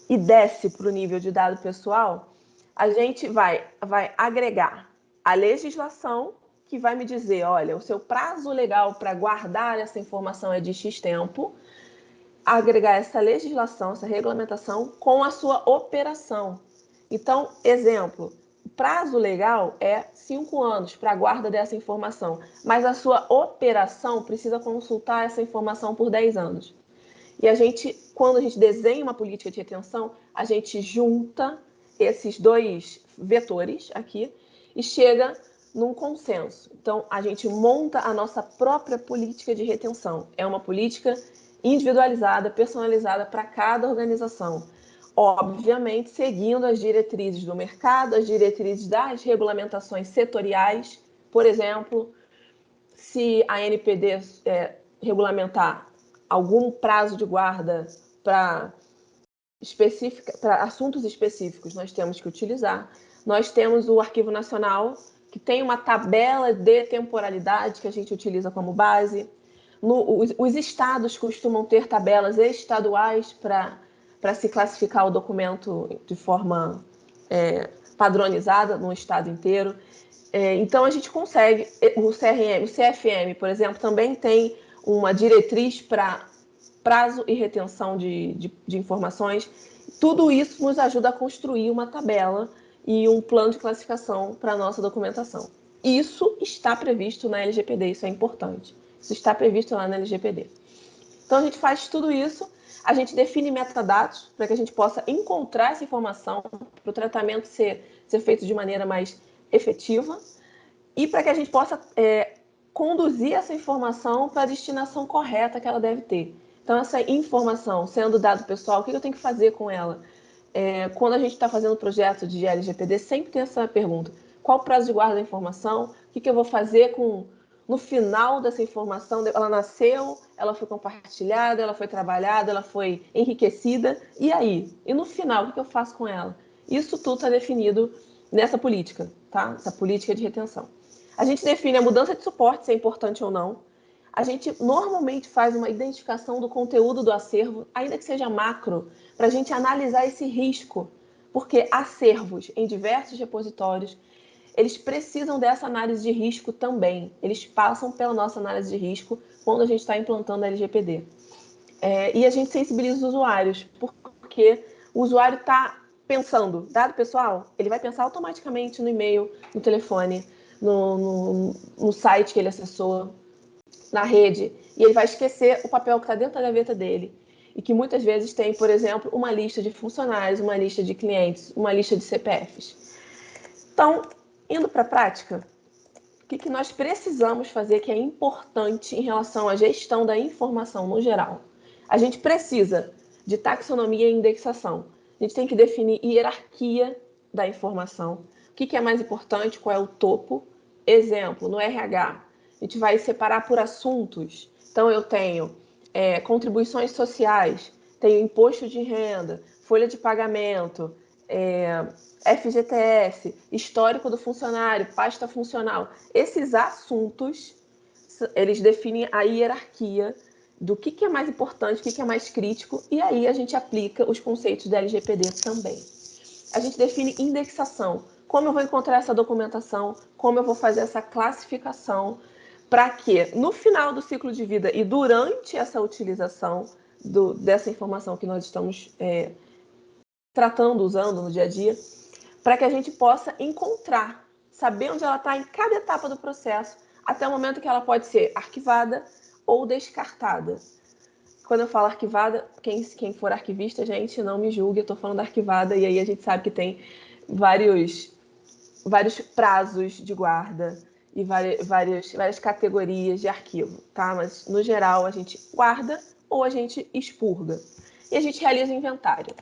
e desce para o nível de dado pessoal, a gente vai agregar a legislação, que vai me dizer, olha, o seu prazo legal para guardar essa informação é de X tempo, agregar essa legislação, essa regulamentação com a sua operação. Então, exemplo, o prazo legal é 5 anos para a guarda dessa informação, mas a sua operação precisa consultar essa informação por 10 anos. E a gente, quando a gente desenha uma política de retenção, a gente junta esses dois vetores aqui e chega num consenso. Então, a gente monta a nossa própria política de retenção. É uma política individualizada, personalizada para cada organização. Obviamente, seguindo as diretrizes do mercado, as diretrizes das regulamentações setoriais. Por exemplo, se a NPD regulamentar algum prazo de guarda para assuntos específicos, nós temos que utilizar. Nós temos o Arquivo Nacional, que tem uma tabela de temporalidade que a gente utiliza como base. Os estados costumam ter tabelas estaduais para se classificar o documento de forma padronizada no estado inteiro. Então, a gente consegue, o CFM, por exemplo, também tem uma diretriz para prazo e retenção de informações. Tudo isso nos ajuda a construir uma tabela e um plano de classificação para a nossa documentação. Isso está previsto na LGPD, isso é importante. Isso está previsto lá na LGPD. Então, a gente faz tudo isso, a gente define metadados para que a gente possa encontrar essa informação, para o tratamento ser feito de maneira mais efetiva e para que a gente possa conduzir essa informação para a destinação correta que ela deve ter. Então, essa informação, sendo dado pessoal, o que eu tenho que fazer com ela? Quando a gente está fazendo o projeto de LGPD, sempre tem essa pergunta. Qual o prazo de guarda da informação? O que eu vou fazer no final dessa informação? Ela nasceu, ela foi compartilhada, ela foi trabalhada, ela foi enriquecida. E aí? E no final, o que eu faço com ela? Isso tudo está definido nessa política, tá? Essa política de retenção. A gente define a mudança de suporte, se é importante ou não. A gente normalmente faz uma identificação do conteúdo do acervo, ainda que seja macro, para a gente analisar esse risco, porque acervos em diversos repositórios, eles precisam dessa análise de risco também. Eles passam pela nossa análise de risco quando a gente está implantando a LGPD. E a gente sensibiliza os usuários, porque o usuário está pensando, dado pessoal, ele vai pensar automaticamente no e-mail, no telefone, no site que ele acessou, na rede, e ele vai esquecer o papel que está dentro da gaveta dele, e que muitas vezes tem, por exemplo, uma lista de funcionários, uma lista de clientes, uma lista de CPFs. Então, indo para a prática, o que nós precisamos fazer que é importante em relação à gestão da informação no geral? A gente precisa de taxonomia e indexação. A gente tem que definir hierarquia da informação. O que é mais importante, qual é o topo? Exemplo, no RH, a gente vai separar por assuntos. Então, eu tenho contribuições sociais, tenho imposto de renda, folha de pagamento, FGTS, histórico do funcionário, pasta funcional. Esses assuntos, eles definem a hierarquia do que é mais importante, o que é mais crítico, e aí a gente aplica os conceitos da LGPD também. A gente define indexação, como eu vou encontrar essa documentação, como eu vou fazer essa classificação, para que no final do ciclo de vida e durante essa utilização dessa informação que nós estamos tratando, usando no dia a dia, para que a gente possa encontrar, saber onde ela está em cada etapa do processo, até o momento que ela pode ser arquivada ou descartada. Quando eu falo arquivada, quem for arquivista, gente, não me julgue, eu estou falando arquivada, e aí a gente sabe que tem vários prazos de guarda e várias categorias de arquivo, tá? Mas, no geral, a gente guarda ou a gente expurga. E a gente realiza o inventário.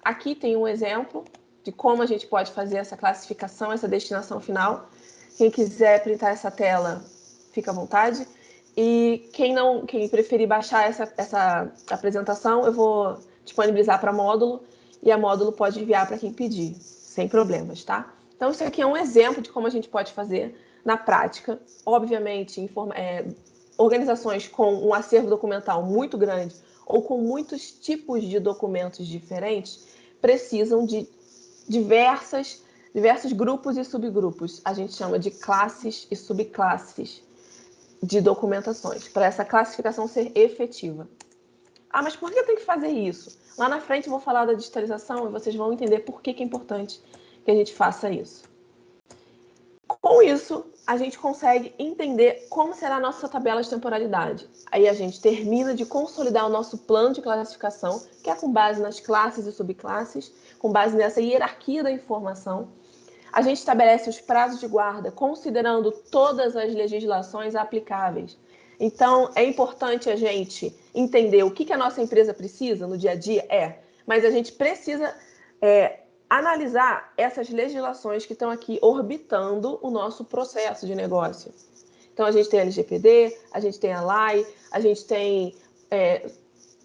Aqui tem um exemplo de como a gente pode fazer essa classificação, essa destinação final. Quem quiser printar essa tela, fica à vontade. E quem preferir baixar essa apresentação, eu vou disponibilizar para módulo, e a módulo pode enviar para quem pedir, sem problemas, tá? Então, isso aqui é um exemplo de como a gente pode fazer na prática. Obviamente, organizações com um acervo documental muito grande ou com muitos tipos de documentos diferentes precisam de diversos grupos e subgrupos. A gente chama de classes e subclasses de documentações, para essa classificação ser efetiva. Ah, mas por que eu tenho que fazer isso? Lá na frente eu vou falar da digitalização e vocês vão entender por que é importante que a gente faça isso. Com isso, a gente consegue entender como será a nossa tabela de temporalidade. Aí a gente termina de consolidar o nosso plano de classificação, que é com base nas classes e subclasses, com base nessa hierarquia da informação. A gente estabelece os prazos de guarda, considerando todas as legislações aplicáveis. Então, é importante a gente entender o que a nossa empresa precisa no dia a dia, mas a gente precisa analisar essas legislações que estão aqui orbitando o nosso processo de negócio. Então, a gente tem a LGPD, a gente tem a LAI, a gente tem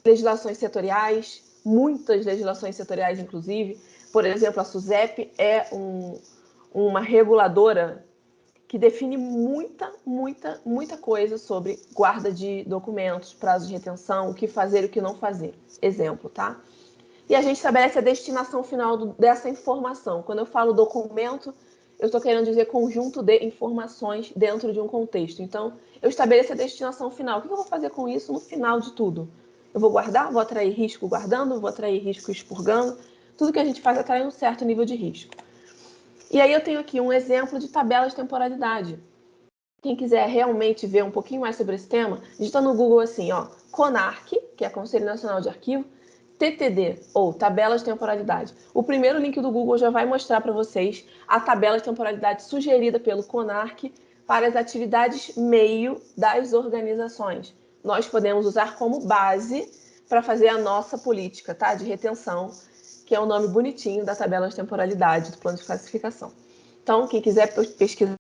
legislações setoriais, muitas legislações setoriais, inclusive. Por exemplo, a SUSEP é uma reguladora que define muita coisa sobre guarda de documentos, prazo de retenção, o que fazer e o que não fazer. Exemplo, tá? E a gente estabelece a destinação final dessa informação. Quando eu falo documento, eu estou querendo dizer conjunto de informações dentro de um contexto. Então, eu estabeleço a destinação final. O que eu vou fazer com isso no final de tudo? Eu vou guardar? Vou atrair risco guardando? Vou atrair risco expurgando? Tudo que a gente faz atrai um certo nível de risco. E aí eu tenho aqui um exemplo de tabela de temporalidade. Quem quiser realmente ver um pouquinho mais sobre esse tema, digita no Google assim, ó, CONARC, que é Conselho Nacional de Arquivo, TTD, ou Tabela de Temporalidade. O primeiro link do Google já vai mostrar para vocês a tabela de temporalidade sugerida pelo CONARC para as atividades meio das organizações. Nós podemos usar como base para fazer a nossa política, tá? De retenção, que é o nome bonitinho da tabela de temporalidade do plano de classificação. Então, quem quiser pesquisar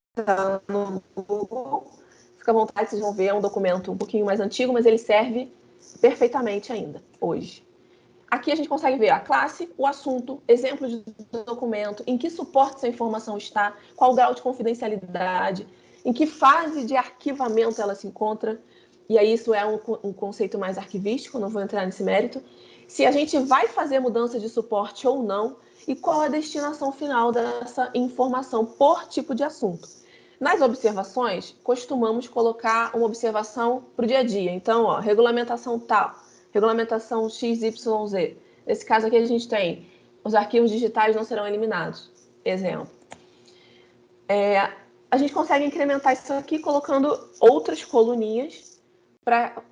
no Google, fica à vontade, vocês vão ver, é um documento um pouquinho mais antigo, mas ele serve perfeitamente ainda, hoje. Aqui a gente consegue ver a classe, o assunto, exemplo de documento, em que suporte essa informação está, qual o grau de confidencialidade, em que fase de arquivamento ela se encontra, e aí isso é um conceito mais arquivístico, não vou entrar nesse mérito, se a gente vai fazer mudança de suporte ou não, e qual a destinação final dessa informação por tipo de assunto. Nas observações, costumamos colocar uma observação para o dia a dia. Então, ó, regulamentação tal, regulamentação XYZ. Nesse caso aqui a gente tem, os arquivos digitais não serão eliminados. Exemplo. A gente consegue incrementar isso aqui colocando outras coluninhas para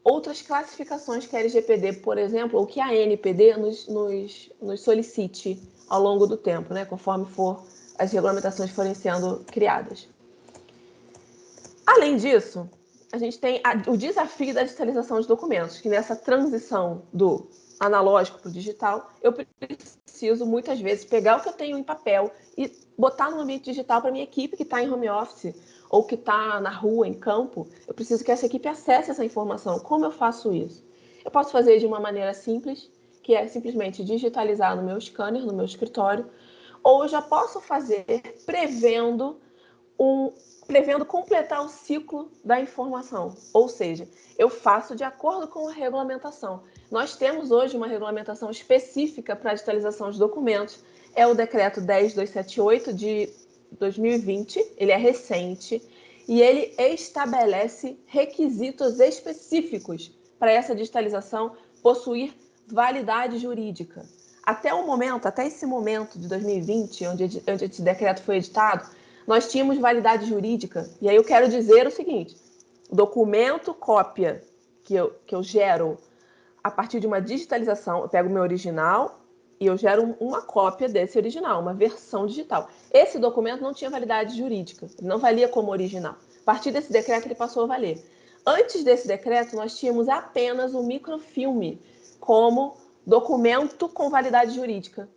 outras classificações que a LGPD, por exemplo, ou que a ANPD nos solicite ao longo do tempo, né, conforme as regulamentações forem sendo criadas. Além disso, a gente tem o desafio da digitalização de documentos, que nessa transição do analógico para o digital, eu preciso muitas vezes pegar o que eu tenho em papel e botar no ambiente digital para minha equipe que está em home office ou que está na rua, em campo. Eu preciso que essa equipe acesse essa informação. Como eu faço isso? Eu posso fazer de uma maneira simples, que é simplesmente digitalizar no meu scanner, no meu escritório, ou eu já posso fazer prevendo completar o ciclo da informação, ou seja, eu faço de acordo com a regulamentação. Nós temos hoje uma regulamentação específica para a digitalização de documentos, é o decreto 10278 de 2020, ele é recente, e ele estabelece requisitos específicos para essa digitalização possuir validade jurídica. Até esse momento de 2020, onde esse decreto foi editado, nós tínhamos validade jurídica. E aí eu quero dizer o seguinte, documento cópia que eu gero a partir de uma digitalização, eu pego o meu original e eu gero uma cópia desse original, uma versão digital. Esse documento não tinha validade jurídica, não valia como original. A partir desse decreto ele passou a valer. Antes desse decreto, nós tínhamos apenas o microfilme como documento com validade jurídica.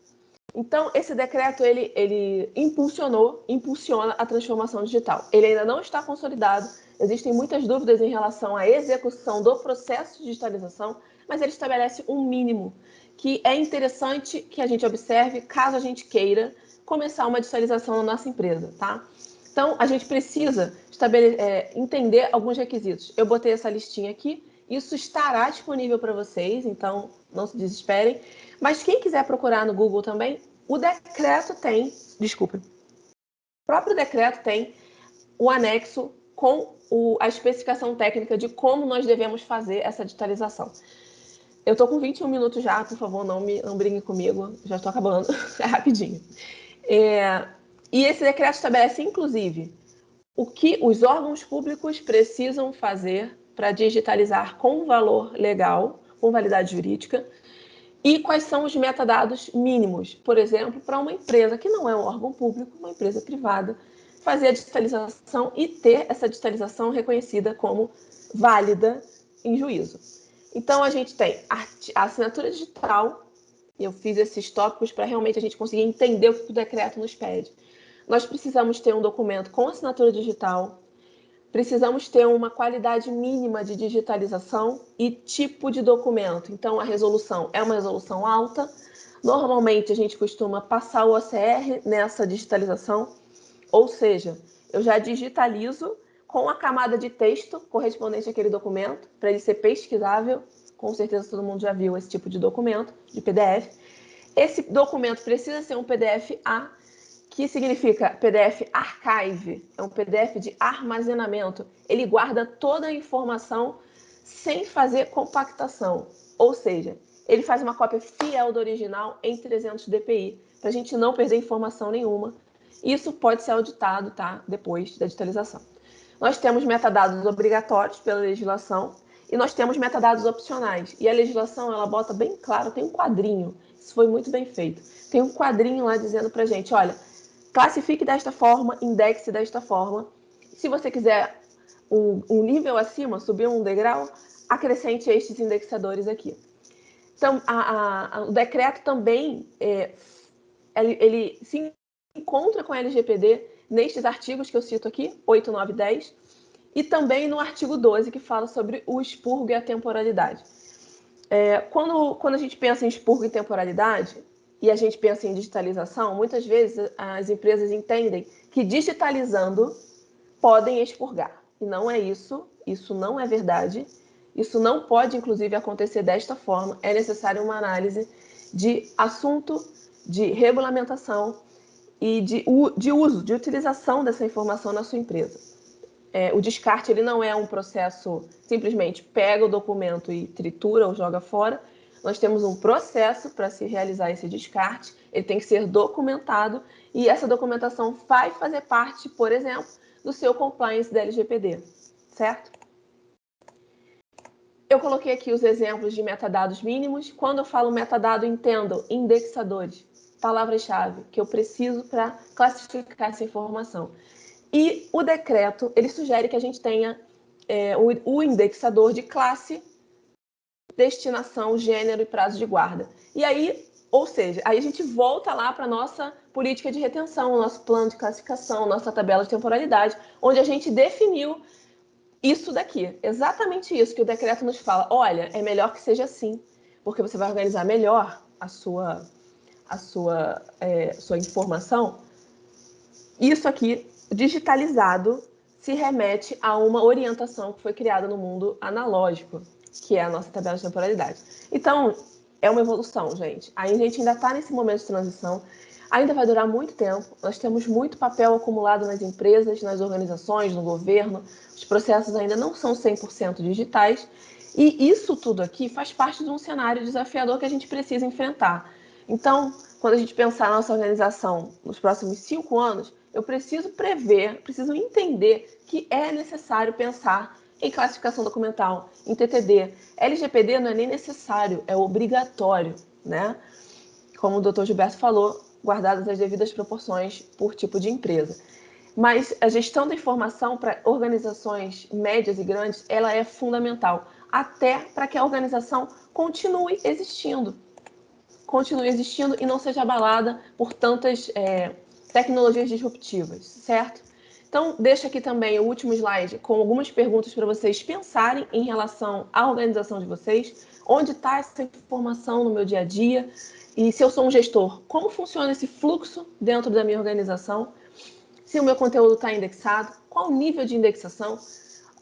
Então, esse decreto, ele impulsiona a transformação digital. Ele ainda não está consolidado, existem muitas dúvidas em relação à execução do processo de digitalização, mas ele estabelece um mínimo que é interessante que a gente observe caso a gente queira começar uma digitalização na nossa empresa, tá? Então, a gente precisa entender alguns requisitos. Eu botei essa listinha aqui, isso estará disponível para vocês, então não se desesperem. Mas quem quiser procurar no Google também, o próprio decreto tem o anexo com a especificação técnica de como nós devemos fazer essa digitalização. Eu estou com 21 minutos já, por favor, não briguem comigo, já estou acabando, é rapidinho. E esse decreto estabelece, inclusive, o que os órgãos públicos precisam fazer para digitalizar com valor legal, com validade jurídica, e quais são os metadados mínimos, por exemplo, para uma empresa que não é um órgão público, uma empresa privada, fazer a digitalização e ter essa digitalização reconhecida como válida em juízo. Então, a gente tem a assinatura digital, e eu fiz esses tópicos para realmente a gente conseguir entender o que o decreto nos pede. Nós precisamos ter um documento com assinatura digital, precisamos ter uma qualidade mínima de digitalização e tipo de documento. Então, a resolução é uma resolução alta. Normalmente, a gente costuma passar o OCR nessa digitalização, ou seja, eu já digitalizo com a camada de texto correspondente àquele documento, para ele ser pesquisável. Com certeza todo mundo já viu esse tipo de documento, de PDF. Esse documento precisa ser um PDF-A, que significa PDF Archive, é um PDF de armazenamento. Ele guarda toda a informação sem fazer compactação, ou seja, ele faz uma cópia fiel do original em 300 dpi, para a gente não perder informação nenhuma. Isso pode ser auditado, tá? Depois da digitalização. Nós temos metadados obrigatórios pela legislação e nós temos metadados opcionais. E a legislação, ela bota bem claro, tem um quadrinho, isso foi muito bem feito. Tem um quadrinho lá dizendo pra gente, olha, classifique desta forma, indexe desta forma. Se você quiser um nível acima, subir um degrau, acrescente estes indexadores aqui. Então, o decreto também, ele se encontra com a LGPD nestes artigos que eu cito aqui, 8, 9 e 10, e também no artigo 12, que fala sobre o expurgo e a temporalidade. Quando a gente pensa em expurgo e temporalidade, e a gente pensa em digitalização, muitas vezes as empresas entendem que digitalizando podem expurgar. E não é isso, isso não é verdade, isso não pode, inclusive, acontecer desta forma. É necessária uma análise de assunto, de regulamentação e de uso, de utilização dessa informação na sua empresa. O descarte ele não é um processo, simplesmente pega o documento e tritura ou joga fora. Nós temos um processo para se realizar esse descarte, ele tem que ser documentado e essa documentação vai fazer parte, por exemplo, do seu compliance da LGPD, certo? Eu coloquei aqui os exemplos de metadados mínimos. Quando eu falo metadado, entendo indexadores, palavras-chave que eu preciso para classificar essa informação. E o decreto, ele sugere que a gente tenha o indexador de classe, destinação, gênero e prazo de guarda. E aí, ou seja, aí a gente volta lá para a nossa política de retenção, o nosso plano de classificação, nossa tabela de temporalidade, onde a gente definiu isso daqui, exatamente isso que o decreto nos fala. Olha, é melhor que seja assim, porque você vai organizar melhor a sua informação. Isso aqui, digitalizado, se remete a uma orientação que foi criada no mundo analógico, que é a nossa tabela de temporalidade. Então, é uma evolução, gente. A gente ainda está nesse momento de transição, ainda vai durar muito tempo. Nós temos muito papel acumulado nas empresas, nas organizações, no governo. Os processos ainda não são 100% digitais. E isso tudo aqui faz parte de um cenário desafiador que a gente precisa enfrentar. Então, quando a gente pensar na nossa organização nos próximos 5 anos, eu preciso prever, preciso entender que é necessário pensar em classificação documental, em TTD. LGPD não é nem necessário, é obrigatório, né? Como o Dr. Gilberto falou, guardadas as devidas proporções por tipo de empresa. Mas a gestão da informação para organizações médias e grandes, ela é fundamental, até para que a organização continue existindo e não seja abalada por tantas tecnologias disruptivas, certo? Então, deixo aqui também o último slide com algumas perguntas para vocês pensarem em relação à organização de vocês, onde está essa informação no meu dia a dia, e se eu sou um gestor, como funciona esse fluxo dentro da minha organização, se o meu conteúdo está indexado, qual o nível de indexação,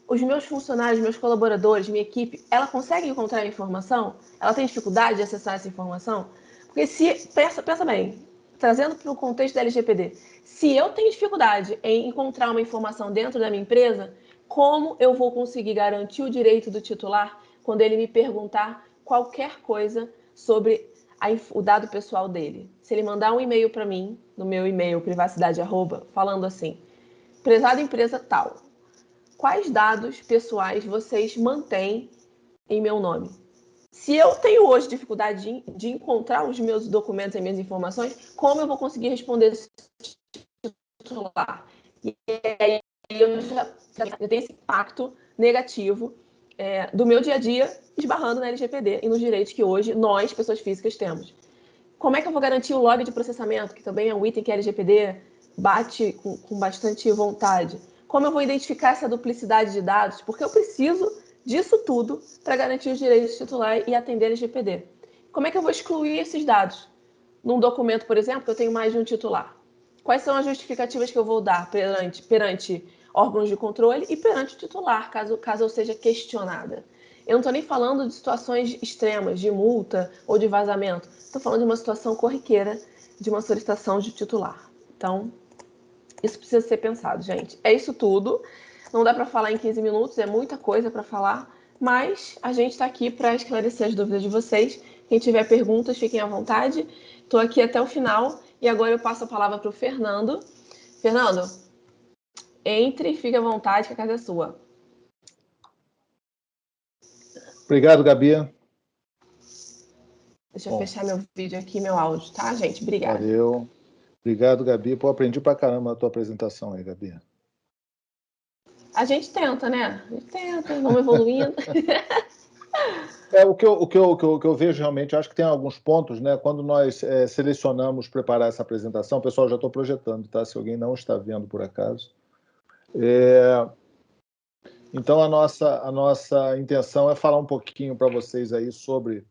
os meus funcionários, meus colaboradores, minha equipe, ela consegue encontrar a informação? Ela tem dificuldade de acessar essa informação? Porque pensa bem, trazendo para o contexto da LGPD, se eu tenho dificuldade em encontrar uma informação dentro da minha empresa, como eu vou conseguir garantir o direito do titular quando ele me perguntar qualquer coisa sobre o dado pessoal dele? Se ele mandar um e-mail para mim, no meu e-mail privacidade@, falando assim, prezada empresa tal, quais dados pessoais vocês mantêm em meu nome? Se eu tenho hoje dificuldade de encontrar os meus documentos e minhas informações, como eu vou conseguir responder esse titular? E aí eu já tenho esse impacto negativo do meu dia a dia, esbarrando na LGPD e nos direitos que hoje nós, pessoas físicas, temos. Como é que eu vou garantir o log de processamento, que também é um item que a LGPD bate com bastante vontade? Como eu vou identificar essa duplicidade de dados? Porque eu preciso disso tudo para garantir os direitos do titular e atender a LGPD. Como é que eu vou excluir esses dados? Num documento, por exemplo, que eu tenho mais de um titular. quais são as justificativas que eu vou dar perante órgãos de controle e perante o titular, caso eu seja questionada. Eu não estou nem falando de situações extremas, de multa ou de vazamento. Estou falando de uma situação corriqueira de uma solicitação de titular. Então, isso precisa ser pensado, gente. É isso tudo. Não dá para falar em 15 minutos, é muita coisa para falar, mas a gente está aqui para esclarecer as dúvidas de vocês. Quem tiver perguntas, fiquem à vontade. Estou aqui até o final e agora eu passo a palavra para o Fernando. Fernando, entre e fique à vontade, que a casa é sua. Obrigado, Gabi. Deixa eu fechar meu vídeo aqui, meu áudio, tá, gente? Obrigada. Valeu. Obrigado, Gabi. Pô, aprendi pra caramba a tua apresentação aí, Gabi. A gente tenta, né? A gente tenta, vamos evoluindo. O que eu vejo realmente, acho que tem alguns pontos, né? Quando nós selecionamos preparar essa apresentação, pessoal, já estou projetando, tá? Se alguém não está vendo por acaso. Então, a nossa intenção é falar um pouquinho para vocês aí sobre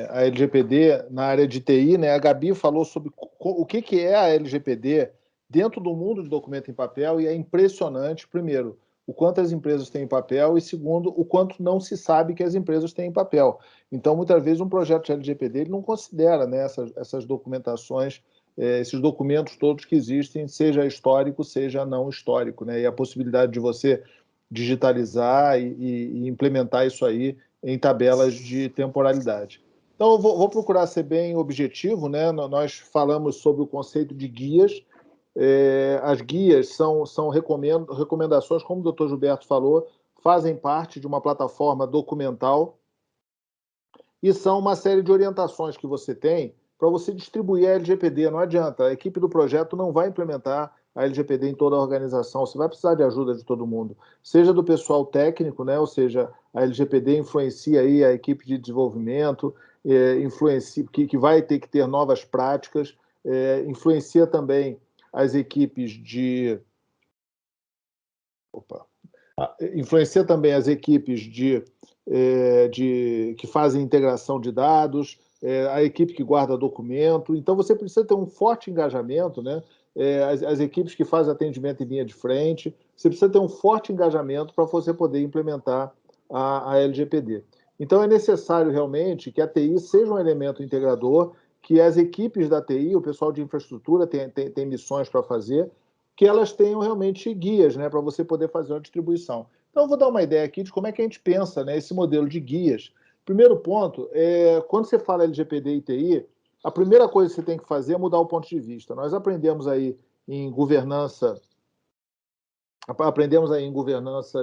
a LGPD na área de TI, né? A Gabi falou sobre o que é a LGPD dentro do mundo de documento em papel, e é impressionante, primeiro, o quanto as empresas têm em papel, e segundo, o quanto não se sabe que as empresas têm em papel. Então, muitas vezes, um projeto de LGPD ele não considera, né, essas documentações, esses documentos todos que existem, seja histórico, seja não histórico, né? E a possibilidade de você digitalizar e implementar isso aí em tabelas de temporalidade. Então, eu vou procurar ser bem objetivo, né? Nós falamos sobre o conceito de guias. As guias são recomendações, como o Dr. Gilberto falou, fazem parte de uma plataforma documental e são uma série de orientações que você tem para você distribuir a LGPD. Não adianta, a equipe do projeto não vai implementar a LGPD em toda a organização, você vai precisar de ajuda de todo mundo, seja do pessoal técnico, né? Ou seja, a LGPD influencia aí a equipe de desenvolvimento, influencia, que vai ter que ter novas práticas, influencia também as equipes de... influencia também as equipes que fazem integração de dados, a equipe que guarda documento. Então, você precisa ter um forte engajamento, né? As equipes que fazem atendimento em linha de frente, você precisa ter um forte engajamento para você poder implementar a LGPD. Então, é necessário realmente que a TI seja um elemento integrador, que as equipes da TI, o pessoal de infraestrutura tem missões para fazer, que elas tenham realmente guias, né, para você poder fazer uma distribuição. Então, eu vou dar uma ideia aqui de como é que a gente pensa, né, esse modelo de guias. Primeiro ponto, quando você fala LGPD e TI, a primeira coisa que você tem que fazer é mudar o ponto de vista. Nós aprendemos aí em governança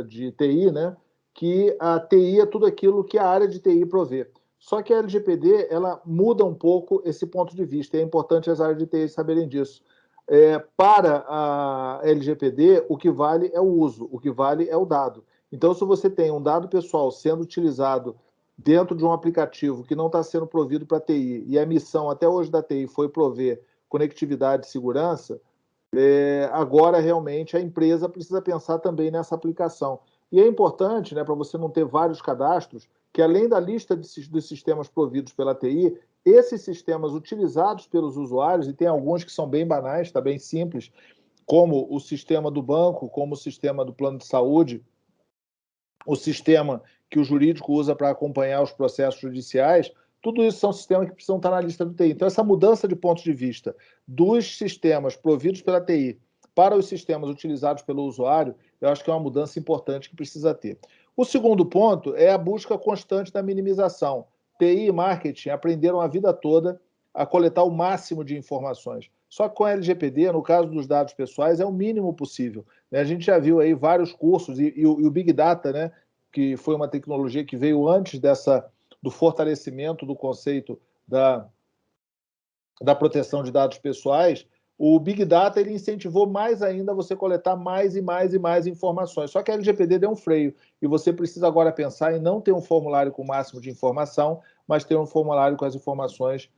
de TI, né, que a TI é tudo aquilo que a área de TI provê. Só que a LGPD ela muda um pouco esse ponto de vista, e é importante as áreas de TI saberem disso. Para a LGPD, o que vale é o uso, o que vale é o dado. Então, se você tem um dado pessoal sendo utilizado dentro de um aplicativo que não está sendo provido para a TI, e a missão até hoje da TI foi prover conectividade e segurança, agora realmente a empresa precisa pensar também nessa aplicação. E é importante, né, para você não ter vários cadastros, que além da lista dos sistemas providos pela TI, esses sistemas utilizados pelos usuários, e tem alguns que são bem banais, está bem simples, como o sistema do banco, como o sistema do plano de saúde, o sistema que o jurídico usa para acompanhar os processos judiciais, tudo isso são sistemas que precisam estar na lista do TI. Então, essa mudança de ponto de vista dos sistemas providos pela TI para os sistemas utilizados pelo usuário, eu acho que é uma mudança importante que precisa ter. O segundo ponto é a busca constante da minimização. TI e marketing aprenderam a vida toda a coletar o máximo de informações. Só que com a LGPD, no caso dos dados pessoais, é o mínimo possível. A gente já viu aí vários cursos, e o Big Data, né, que foi uma tecnologia que veio antes do fortalecimento do conceito da proteção de dados pessoais, o Big Data ele incentivou mais ainda você coletar mais e mais e mais informações. Só que a LGPD deu um freio, e você precisa agora pensar em não ter um formulário com o máximo de informação, mas ter um formulário com as informações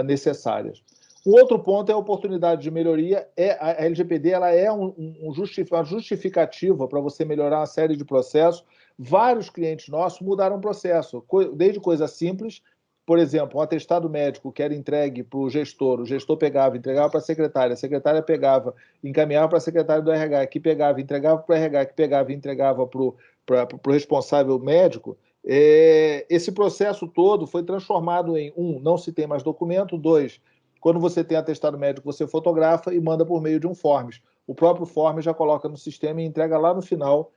necessárias. Um outro ponto é a oportunidade de melhoria. A LGPD ela é uma justificativa para você melhorar uma série de processos. Vários clientes nossos mudaram o processo, desde coisas simples, por exemplo, um atestado médico que era entregue para o gestor pegava, entregava para a secretária pegava, encaminhava para a secretária do RH, que pegava, entregava para o RH, que pegava e entregava para o responsável médico, esse processo todo foi transformado em, não se tem mais documento, 2, quando você tem atestado médico, você fotografa e manda por meio de um Forms. O próprio Forms já coloca no sistema e entrega lá no final.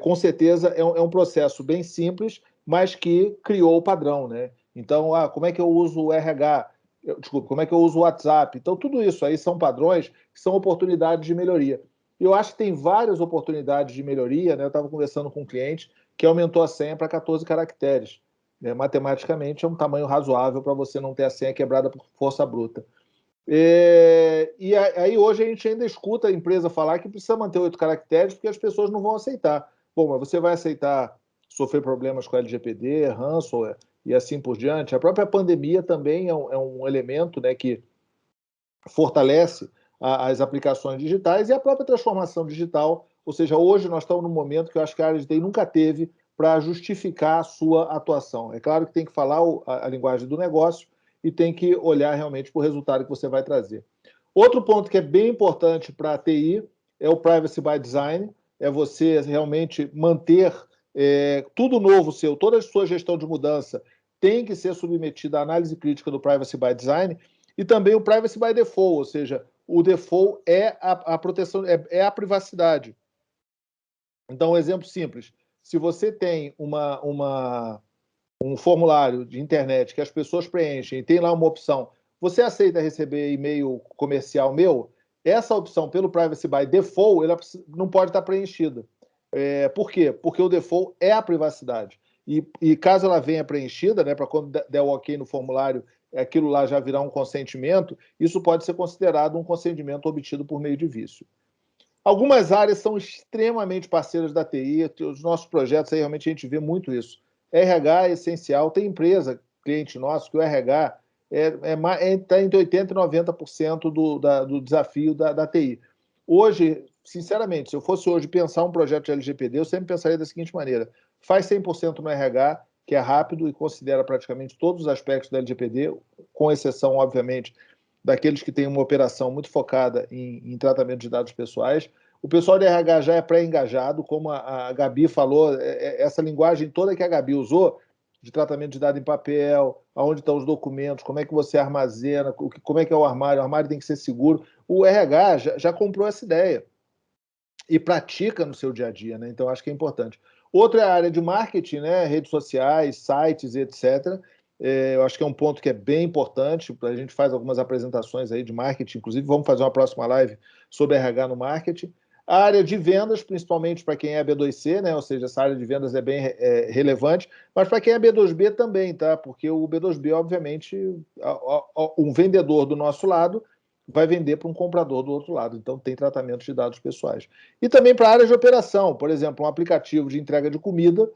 Com certeza é um processo bem simples, mas que criou o padrão, né? Então, como é que eu uso o RH? Desculpa, como é que eu uso o WhatsApp? Então, tudo isso aí são padrões que são oportunidades de melhoria. E eu acho que tem várias oportunidades de melhoria, né? Eu estava conversando com um cliente que aumentou a senha para 14 caracteres. Matematicamente, é um tamanho razoável para você não ter a senha quebrada por força bruta. E aí hoje a gente ainda escuta a empresa falar que precisa manter 8 caracteres porque as pessoas não vão aceitar. Bom, mas você vai aceitar sofrer problemas com LGPD, ransomware e assim por diante? A própria pandemia também é um elemento, né, que fortalece as aplicações digitais e a própria transformação digital. Ou seja, hoje nós estamos num momento que eu acho que a área de TI nunca teve para justificar a sua atuação. É claro que tem que falar a linguagem do negócio e tem que olhar realmente para o resultado que você vai trazer. Outro ponto que é bem importante para a TI é o Privacy by Design, é você realmente manter tudo novo seu, toda a sua gestão de mudança tem que ser submetida à análise crítica do Privacy by Design e também o Privacy by Default, ou seja, o default é a proteção, é a privacidade. Então, um exemplo simples, se você tem um formulário de internet que as pessoas preenchem e tem lá uma opção, você aceita receber e-mail comercial meu? Essa opção, pelo Privacy by Default, ela não pode estar preenchida. Por quê? Porque o default é a privacidade. E caso ela venha preenchida, né, para quando der o ok no formulário, aquilo lá já virar um consentimento, isso pode ser considerado um consentimento obtido por meio de vício. Algumas áreas são extremamente parceiras da TI, os nossos projetos aí realmente a gente vê muito isso. RH é essencial, tem empresa, cliente nosso, que o RH está entre 80% e 90% do desafio da TI. Hoje, sinceramente, se eu fosse hoje pensar um projeto de LGPD, eu sempre pensaria da seguinte maneira, faz 100% no RH, que é rápido e considera praticamente todos os aspectos da LGPD, com exceção, obviamente, daqueles que têm uma operação muito focada em tratamento de dados pessoais. O pessoal de RH já é pré-engajado, como a Gabi falou, essa linguagem toda que a Gabi usou, de tratamento de dados em papel, aonde estão os documentos, como é que você armazena, como é que é o armário tem que ser seguro. O RH já comprou essa ideia e pratica no seu dia a dia, né? Então, acho que é importante. Outra é a área de marketing, né? Redes sociais, sites, etc., eu acho que é um ponto que é bem importante. A gente faz algumas apresentações aí de marketing, inclusive vamos fazer uma próxima live sobre RH no marketing. A área de vendas, principalmente para quem é B2C, né? Ou seja, essa área de vendas é bem relevante, mas para quem é B2B também, tá? Porque o B2B, obviamente, um vendedor do nosso lado vai vender para um comprador do outro lado, então tem tratamento de dados pessoais. E também para a área de operação, por exemplo, um aplicativo de entrega de comida,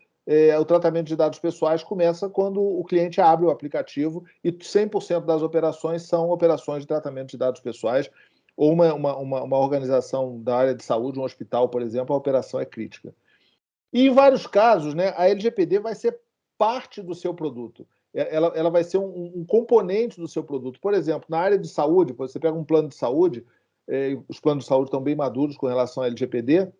o tratamento de dados pessoais começa quando o cliente abre o aplicativo e 100% das operações são operações de tratamento de dados pessoais, ou uma organização da área de saúde, um hospital, por exemplo, a operação é crítica. E em vários casos, né, a LGPD vai ser parte do seu produto. Ela vai ser um componente do seu produto. Por exemplo, na área de saúde, você pega um plano de saúde, os planos de saúde estão bem maduros com relação à LGPD,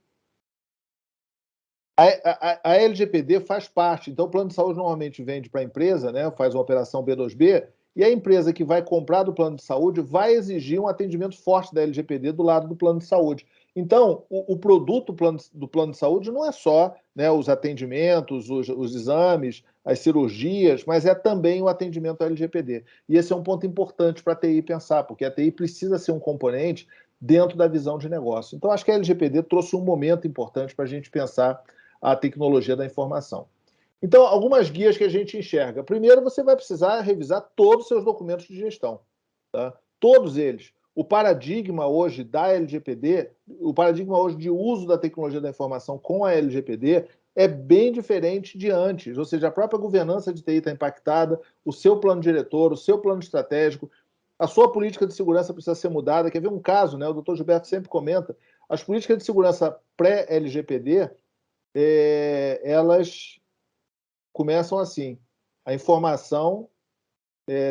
a LGPD faz parte. Então, o plano de saúde normalmente vende para a empresa, né, faz uma operação B2B, e a empresa que vai comprar do plano de saúde vai exigir um atendimento forte da LGPD do lado do plano de saúde. Então, o produto do plano de saúde não é só, né, os atendimentos, os exames, as cirurgias, mas é também o atendimento à LGPD. E esse é um ponto importante para a TI pensar, porque a TI precisa ser um componente dentro da visão de negócio. Então, acho que a LGPD trouxe um momento importante para a gente pensar a tecnologia da informação. Então, algumas guias que a gente enxerga. Primeiro, você vai precisar revisar todos os seus documentos de gestão. Tá? Todos eles. O paradigma hoje da LGPD, o paradigma hoje de uso da tecnologia da informação com a LGPD é bem diferente de antes. Ou seja, a própria governança de TI está impactada, o seu plano diretor, o seu plano estratégico, a sua política de segurança precisa ser mudada. Quer ver um caso, né? O doutor Gilberto sempre comenta, as políticas de segurança pré-LGPD, elas começam assim, a informação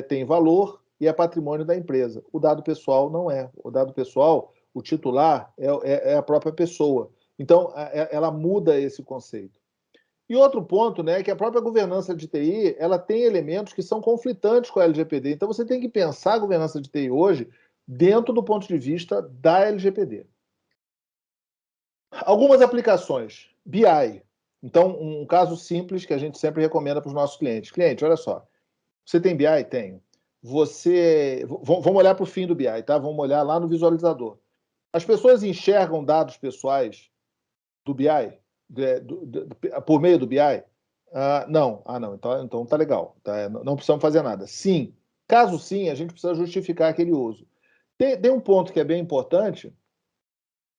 tem valor e é patrimônio da empresa. O dado pessoal não é. O dado pessoal, o titular, é a própria pessoa. Então, ela muda esse conceito. E outro ponto, né, é que a própria governança de TI, ela tem elementos que são conflitantes com a LGPD. Então, você tem que pensar a governança de TI hoje dentro do ponto de vista da LGPD. Algumas aplicações. BI. Então, um caso simples que a gente sempre recomenda para os nossos clientes. Cliente, olha só. Você tem BI? Tenho. Vamos olhar para o fim do BI, tá? Vamos olhar lá no visualizador. As pessoas enxergam dados pessoais do BI? Por meio do BI? Não. Não. Então tá legal. Tá? Não precisamos fazer nada. Sim. Caso sim, a gente precisa justificar aquele uso. Tem um ponto que é bem importante,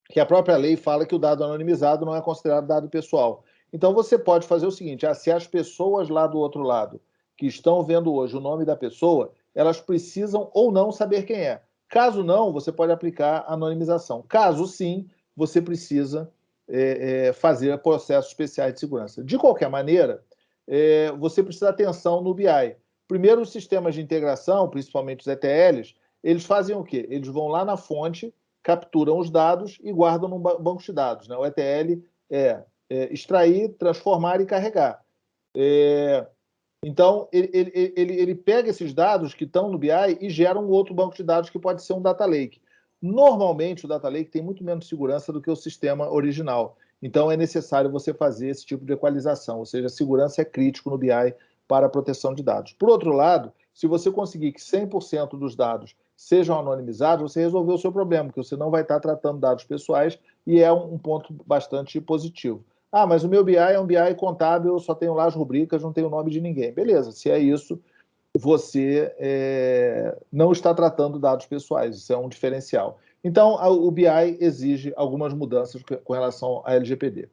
que a própria lei fala que o dado anonimizado não é considerado dado pessoal. Então você pode fazer o seguinte, se as pessoas lá do outro lado que estão vendo hoje o nome da pessoa, elas precisam ou não saber quem é. Caso não, você pode aplicar anonimização. Caso sim, você precisa fazer processos especiais de segurança. De qualquer maneira, você precisa ter atenção no BI. Primeiro, os sistemas de integração, principalmente os ETLs, eles fazem o quê? Eles vão lá na fonte, capturam os dados e guardam num banco de dados. Né? O ETL é extrair, transformar e carregar. Então, ele pega esses dados que estão no BI e gera um outro banco de dados que pode ser um data lake. Normalmente, o data lake tem muito menos segurança do que o sistema original. Então, é necessário você fazer esse tipo de equalização, ou seja, a segurança é crítico no BI para a proteção de dados. Por outro lado, se você conseguir que 100% dos dados sejam anonimizados, você resolveu o seu problema, porque você não vai estar tratando dados pessoais e é um ponto bastante positivo. Mas o meu BI é um BI contábil, eu só tenho lá as rubricas, não tenho o nome de ninguém. Beleza, se é isso, você não está tratando dados pessoais, isso é um diferencial. Então, o BI exige algumas mudanças com relação à LGPD.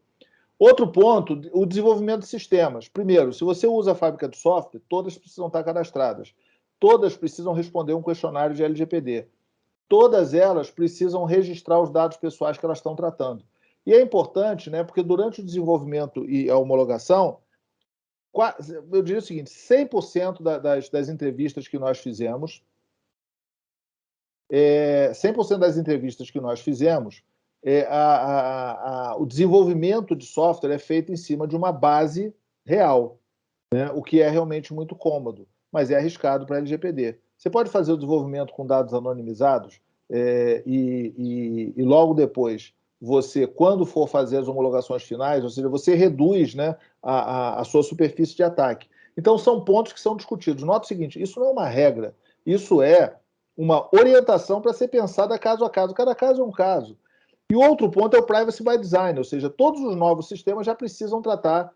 Outro ponto, o desenvolvimento de sistemas. Primeiro, se você usa a fábrica de software, todas precisam estar cadastradas. Todas precisam responder um questionário de LGPD. Todas elas precisam registrar os dados pessoais que elas estão tratando. E é importante, né, porque durante o desenvolvimento e a homologação, eu diria o seguinte, 100% das entrevistas que nós fizemos, 100% das entrevistas que nós fizemos, o desenvolvimento de software é feito em cima de uma base real, né, o que é realmente muito cômodo, mas é arriscado para a LGPD. Você pode fazer o desenvolvimento com dados anonimizados e logo depois você, quando for fazer as homologações finais, ou seja, você reduz, né, a sua superfície de ataque. Então, são pontos que são discutidos. Nota o seguinte, isso não é uma regra, isso é uma orientação para ser pensada caso a caso. Cada caso é um caso. E o outro ponto é o privacy by design, ou seja, todos os novos sistemas já precisam tratar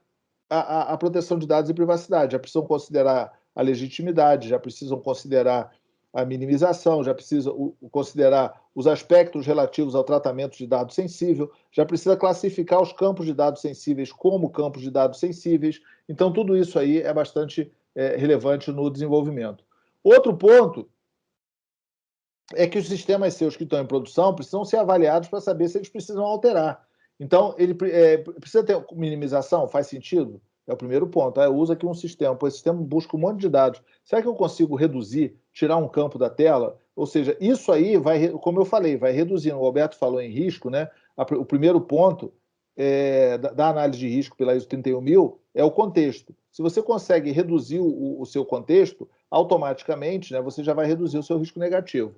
a proteção de dados e privacidade, já precisam considerar a legitimidade, já precisam considerar a minimização, já precisa considerar os aspectos relativos ao tratamento de dados sensível, já precisa classificar os campos de dados sensíveis como campos de dados sensíveis. Então, tudo isso aí é bastante relevante no desenvolvimento. Outro ponto é que os sistemas seus que estão em produção precisam ser avaliados para saber se eles precisam alterar. Então, ele precisa ter minimização? Faz sentido? É o primeiro ponto. Eu uso aqui um sistema, esse sistema busca um monte de dados. Será que eu consigo reduzir, tirar um campo da tela? Ou seja, isso aí vai, como eu falei, vai reduzindo. O Alberto falou em risco, né? O primeiro ponto da análise de risco pela ISO 31000 é o contexto. Se você consegue reduzir o seu contexto, automaticamente, né, você já vai reduzir o seu risco negativo.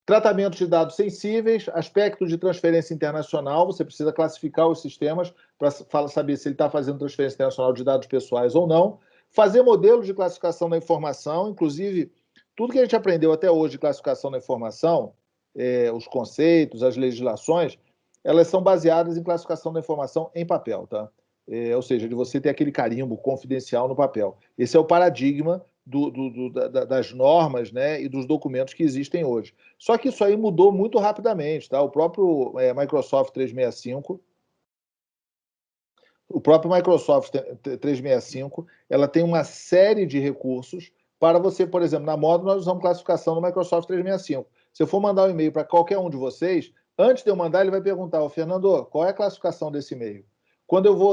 Tratamento de dados sensíveis, aspectos de transferência internacional, você precisa classificar os sistemas para saber se ele está fazendo transferência internacional de dados pessoais ou não. Fazer modelos de classificação da informação, inclusive, tudo que a gente aprendeu até hoje de classificação da informação, os conceitos, as legislações, elas são baseadas em classificação da informação em papel, tá? Ou seja, de você ter aquele carimbo confidencial no papel. Esse é o paradigma das normas, né, e dos documentos que existem hoje. Só que isso aí mudou muito rapidamente. Tá? O próprio Microsoft 365, ela tem uma série de recursos para você, por exemplo, na Modo nós usamos classificação no Microsoft 365. Se eu for mandar um e-mail para qualquer um de vocês, antes de eu mandar, ele vai perguntar, Fernando, qual é a classificação desse e-mail?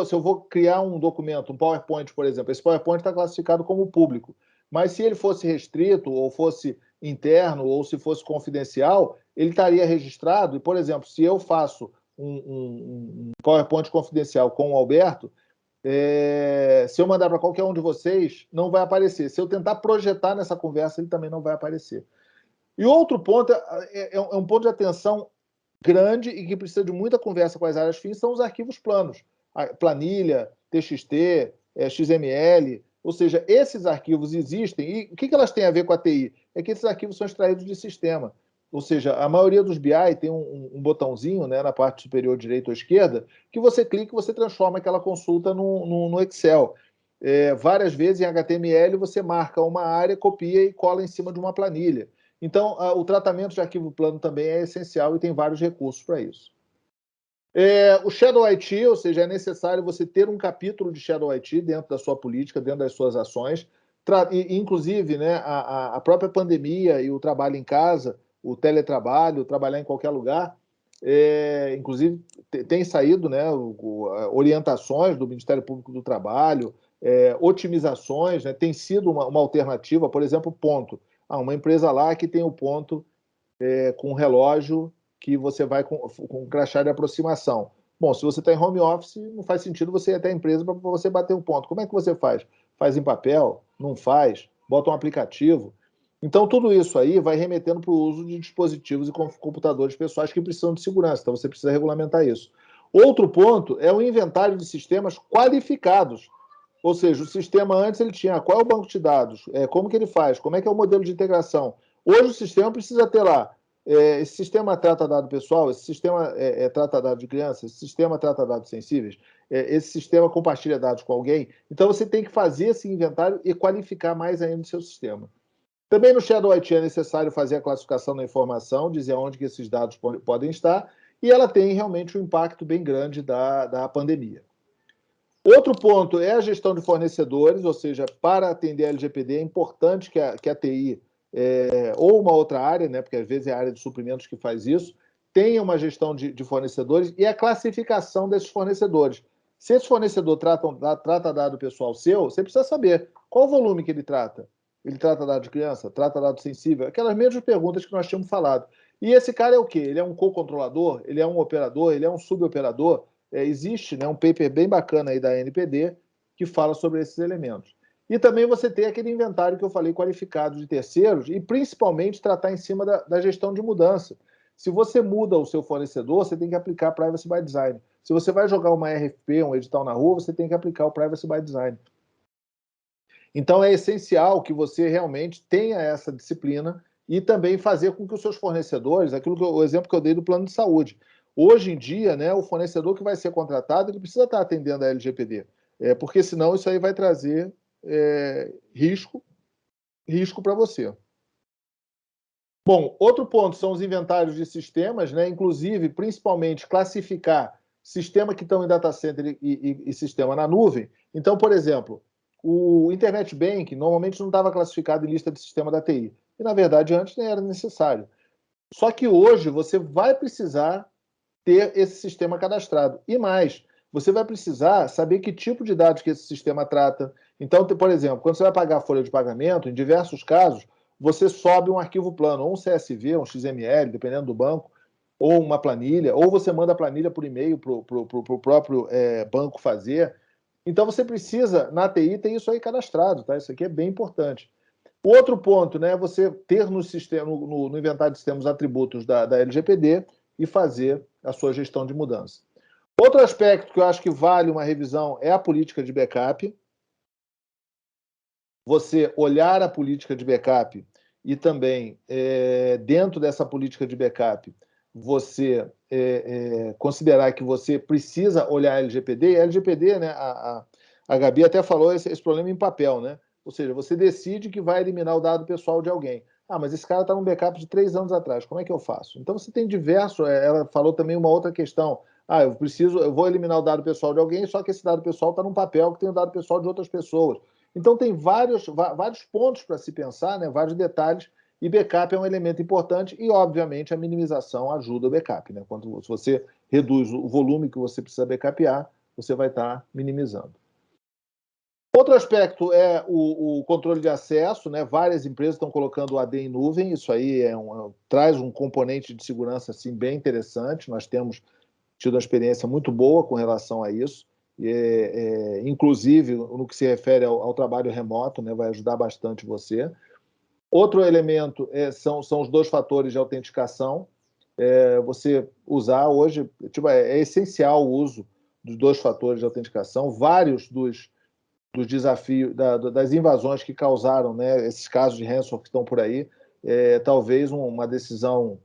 Se eu vou criar um documento, um PowerPoint, por exemplo, esse PowerPoint está classificado como público. Mas se ele fosse restrito, ou fosse interno, ou se fosse confidencial, ele estaria registrado. E, por exemplo, se eu faço um PowerPoint confidencial com o Alberto, se eu mandar para qualquer um de vocês, não vai aparecer. Se eu tentar projetar nessa conversa, ele também não vai aparecer. E outro ponto, é um ponto de atenção grande e que precisa de muita conversa com as áreas fins, são os arquivos planos. Planilha, TXT, XML, ou seja, esses arquivos existem. E o que elas têm a ver com a TI? É que esses arquivos são extraídos de sistema. Ou seja, a maioria dos BI tem um botãozinho, né, na parte superior direita ou esquerda, que você clica e você transforma aquela consulta no Excel. Várias vezes em HTML você marca uma área, copia e cola em cima de uma planilha. Então, o tratamento de arquivo plano também é essencial e tem vários recursos para isso. O Shadow IT, ou seja, é necessário você ter um capítulo de Shadow IT dentro da sua política, dentro das suas ações. Inclusive, né, a própria pandemia e o trabalho em casa, o teletrabalho, trabalhar em qualquer lugar, inclusive tem saído, né, orientações do Ministério Público do Trabalho, otimizações, né, tem sido uma alternativa, por exemplo, ponto. Uma empresa lá que tem o ponto com um relógio que você vai com um crachá de aproximação. Bom, se você está em home office, não faz sentido você ir até a empresa para você bater um ponto. Como é que você faz? Faz em papel? Não faz? Bota um aplicativo? Então, tudo isso aí vai remetendo para o uso de dispositivos e computadores pessoais que precisam de segurança. Então, você precisa regulamentar isso. Outro ponto é o inventário de sistemas qualificados. Ou seja, o sistema antes ele tinha qual é o banco de dados, como que ele faz, como é que é o modelo de integração. Hoje o sistema precisa ter lá, esse sistema trata dado pessoal, esse sistema trata dado de criança, esse sistema trata dados sensíveis, esse sistema compartilha dados com alguém. Então você tem que fazer esse inventário e qualificar mais ainda o seu sistema. Também no Shadow IT é necessário fazer a classificação da informação, dizer onde que esses dados podem estar, e ela tem realmente um impacto bem grande da pandemia. Outro ponto é a gestão de fornecedores, ou seja, para atender a LGPD é importante que a TI, ou uma outra área, né, porque às vezes é a área de suprimentos que faz isso, tenha uma gestão de fornecedores e a classificação desses fornecedores. Se esse fornecedor trata dado pessoal seu, você precisa saber qual o volume que ele trata. Ele trata dado de criança? Trata dado sensível? Aquelas mesmas perguntas que nós tínhamos falado. E esse cara é o quê? Ele é um co-controlador? Ele é um operador? Ele é um suboperador? Existe, né, um paper bem bacana aí da NPD que fala sobre esses elementos. E também você tem aquele inventário que eu falei qualificado de terceiros e principalmente tratar em cima da gestão de mudança. Se você muda o seu fornecedor, você tem que aplicar Privacy by Design. Se você vai jogar uma RFP, um edital na rua, você tem que aplicar o Privacy by Design. Então é essencial que você realmente tenha essa disciplina e também fazer com que os seus fornecedores, o exemplo que eu dei do plano de saúde, hoje em dia, né, o fornecedor que vai ser contratado, ele precisa estar atendendo a LGPD, porque senão isso aí vai trazer risco para você. Bom, outro ponto são os inventários de sistemas, né, inclusive, principalmente, classificar sistema que estão em data center e sistema na nuvem. Então, por exemplo, o Internet Bank normalmente não estava classificado em lista de sistema da TI. E, na verdade, antes nem era necessário. Só que hoje você vai precisar ter esse sistema cadastrado. E mais, você vai precisar saber que tipo de dados que esse sistema trata. Então, por exemplo, quando você vai pagar a folha de pagamento, em diversos casos, você sobe um arquivo plano, ou um CSV, um XML, dependendo do banco, ou uma planilha, ou você manda a planilha por e-mail para o próprio banco fazer. Então, você precisa, na TI, ter isso aí cadastrado, tá? Isso aqui é bem importante. O outro ponto, né, é você ter no inventário de sistemas atributos da LGPD e fazer a sua gestão de mudança. Outro aspecto que eu acho que vale uma revisão é a política de backup. Você olhar a política de backup e também, dentro dessa política de backup, você considerar que você precisa olhar a LGPD. A LGPD, né, a Gabi até falou esse problema em papel, né? Ou seja, você decide que vai eliminar o dado pessoal de alguém. Mas esse cara está num backup de 3 anos atrás, como é que eu faço? Então você tem diversos. Ela falou também uma outra questão. Eu vou eliminar o dado pessoal de alguém, só que esse dado pessoal está num papel que tem o dado pessoal de outras pessoas. Então tem vários pontos para se pensar, né? Vários detalhes, e backup é um elemento importante e, obviamente, a minimização ajuda o backup, né? Se você reduz o volume que você precisa backupear, você vai estar minimizando. Outro aspecto é o controle de acesso, né? Várias empresas estão colocando o AD em nuvem, isso aí traz um componente de segurança assim, bem interessante. Nós temos tido uma experiência muito boa com relação a isso, inclusive no que se refere ao trabalho remoto, né? Vai ajudar bastante você. Outro elemento são os 2 fatores de autenticação. Você usar hoje, é essencial o uso dos 2 fatores de autenticação. Vários dos desafios, das invasões que causaram, né, esses casos de ransomware que estão por aí, talvez uma decisão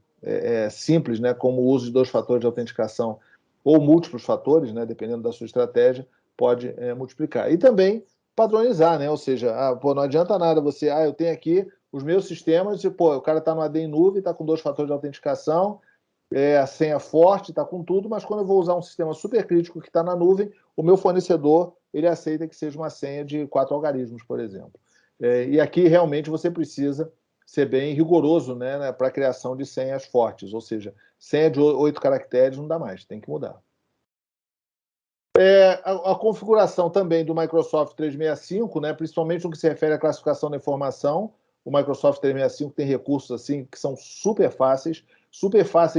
simples, né, como o uso de 2 fatores de autenticação ou múltiplos fatores, né, dependendo da sua estratégia, pode multiplicar. E também padronizar, né, ou seja, não adianta nada você, eu tenho aqui os meus sistemas, e o cara está no AD em nuvem, está com 2 fatores de autenticação, a senha forte, está com tudo, mas quando eu vou usar um sistema super crítico que está na nuvem, o meu fornecedor ele aceita que seja uma senha de 4 algarismos, por exemplo. E aqui realmente você precisa ser bem rigoroso, né, para a criação de senhas fortes, ou seja, senha de 8 caracteres não dá mais, tem que mudar. A configuração também do Microsoft 365, né, principalmente no que se refere à classificação da informação, o Microsoft 365 tem recursos assim que são super fáceis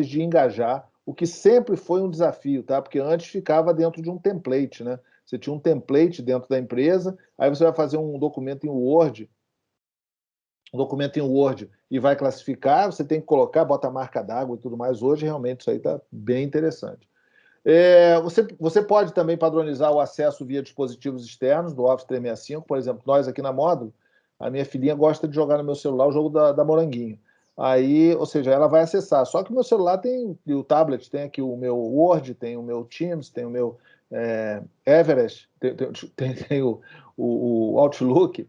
de engajar, o que sempre foi um desafio, tá? Porque antes ficava dentro de um template, né? Você tinha um template dentro da empresa, aí você vai fazer um documento em Word, e vai classificar, você tem que colocar, bota a marca d'água e tudo mais. Hoje, realmente, isso aí está bem interessante. Você pode também padronizar o acesso via dispositivos externos do Office 365, por exemplo, nós aqui na Módulo, a minha filhinha gosta de jogar no meu celular o jogo da Moranguinho. Aí, ou seja, ela vai acessar. Só que o meu celular tem, o tablet tem aqui o meu Word, tem o meu Teams, tem o meu Everest, tem o Outlook,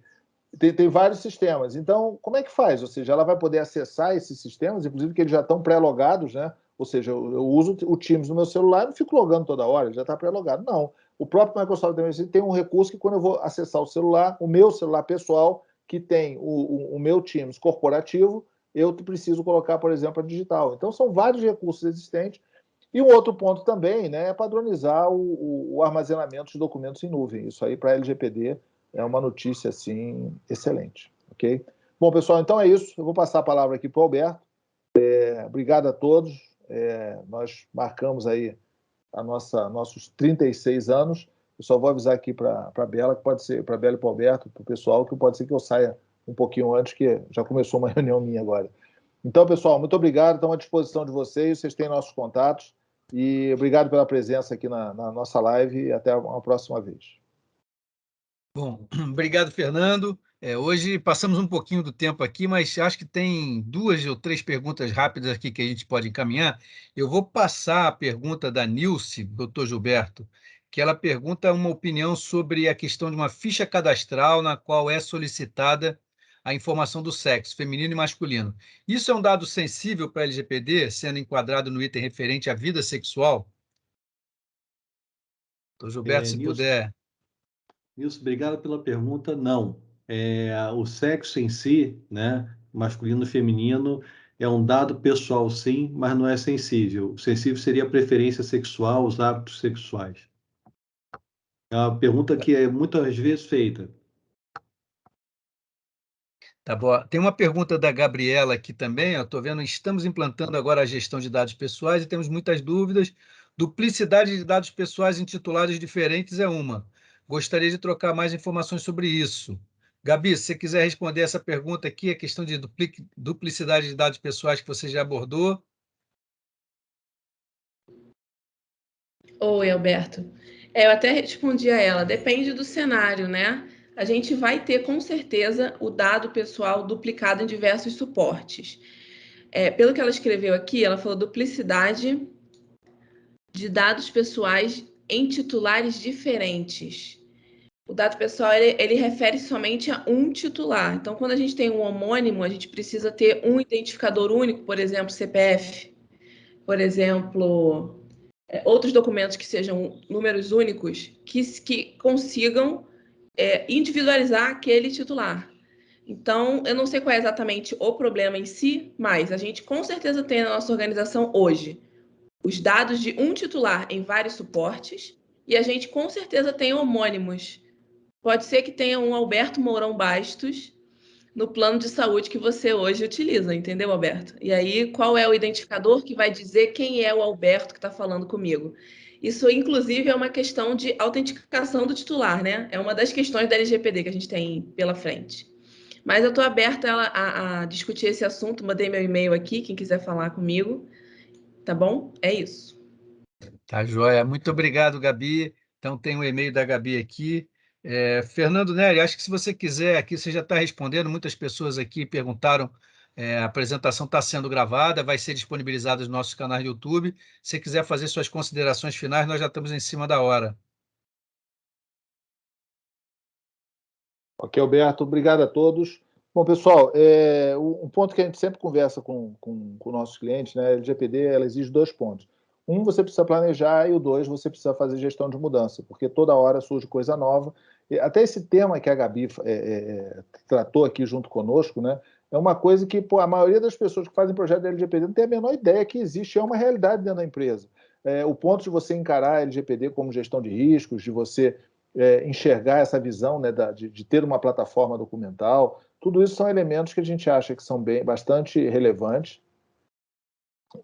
tem vários sistemas. Então, como é que faz? Ou seja, ela vai poder acessar esses sistemas, inclusive que eles já estão pré-logados, né? Ou seja, eu uso o Teams no meu celular e não fico logando toda hora, ele já está pré-logado. Não. O próprio Microsoft tem um recurso que quando eu vou acessar o celular, o meu celular pessoal, que tem o meu Teams corporativo, eu preciso colocar, por exemplo, a digital. Então, são vários recursos existentes. E um outro ponto também, né, é padronizar o armazenamento de documentos em nuvem. Isso aí, para a LGPD, é uma notícia, assim, excelente. Ok? Bom, pessoal, então é isso. Eu vou passar a palavra aqui para o Alberto. Obrigado a todos. Nós marcamos aí nossos 36 anos. Eu só vou avisar aqui para a Bela, que pode ser, para a Bela e para o Alberto, para o pessoal, que pode ser que eu saia um pouquinho antes, que já começou uma reunião minha agora. Então, pessoal, muito obrigado. Estamos à disposição de vocês. Vocês têm nossos contatos. E obrigado pela presença aqui na nossa live e até uma próxima vez. Bom, obrigado, Fernando. Hoje passamos um pouquinho do tempo aqui, mas acho que tem 2 ou 3 perguntas rápidas aqui que a gente pode encaminhar. Eu vou passar a pergunta da Nilce, doutor Gilberto, que ela pergunta uma opinião sobre a questão de uma ficha cadastral na qual é solicitada a informação do sexo, feminino e masculino. Isso é um dado sensível para a LGPD, sendo enquadrado no item referente à vida sexual? Doutor Gilberto, se Nilson, puder... Obrigado pela pergunta. Não. O sexo em si, né, masculino e feminino, é um dado pessoal, sim, mas não é sensível. O sensível seria a preferência sexual, os hábitos sexuais. É uma pergunta que é muitas vezes feita. Tá bom. Tem uma pergunta da Gabriela aqui também. Eu estou vendo, estamos implantando agora a gestão de dados pessoais e temos muitas dúvidas. Duplicidade de dados pessoais em titulares diferentes é uma. Gostaria de trocar mais informações sobre isso. Gabi, se você quiser responder essa pergunta aqui, a questão de duplicidade de dados pessoais que você já abordou. Oi, Alberto. Eu até respondi a ela, depende do cenário, né? A gente vai ter, com certeza, o dado pessoal duplicado em diversos suportes. Pelo que ela escreveu aqui, ela falou duplicidade de dados pessoais em titulares diferentes. O dado pessoal, ele refere somente a um titular. Então, quando a gente tem um homônimo, a gente precisa ter um identificador único, por exemplo, CPF, por exemplo, outros documentos que sejam números únicos, que consigam individualizar aquele titular. Então, eu não sei qual é exatamente o problema em si, mas a gente com certeza tem na nossa organização hoje os dados de um titular em vários suportes e a gente com certeza tem homônimos Pode ser que tenha um Alberto Mourão Bastos no plano de saúde que você hoje utiliza, entendeu, Alberto? E aí, qual é o identificador que vai dizer quem é o Alberto que está falando comigo? Isso, inclusive, é uma questão de autenticação do titular, né? É uma das questões da LGPD que a gente tem pela frente. Mas eu estou aberta a discutir esse assunto, mandei meu e-mail aqui, quem quiser falar comigo, tá bom? É isso. Tá, joia. Muito obrigado, Gabi. Então, tem o e-mail da Gabi aqui. Fernando Neri, acho que se você quiser, aqui você já está respondendo. Muitas pessoas aqui perguntaram. A apresentação está sendo gravada, vai ser disponibilizada nos nossos canais do YouTube. Se você quiser fazer suas considerações finais, nós já estamos em cima da hora. Ok, Alberto, obrigado a todos. Bom, pessoal, um ponto que a gente sempre conversa com nossos clientes, né? A LGPD, ela exige 2 pontos. Um, você precisa planejar, e o 2, você precisa fazer gestão de mudança, porque toda hora surge coisa nova. E até esse tema que a Gabi tratou aqui junto conosco, né? É uma coisa que a maioria das pessoas que fazem projeto da LGPD não tem a menor ideia que existe, é uma realidade dentro da empresa. O ponto de você encarar a LGPD como gestão de riscos, de você enxergar essa visão, né, de ter uma plataforma documental, tudo isso são elementos que a gente acha que são bastante relevantes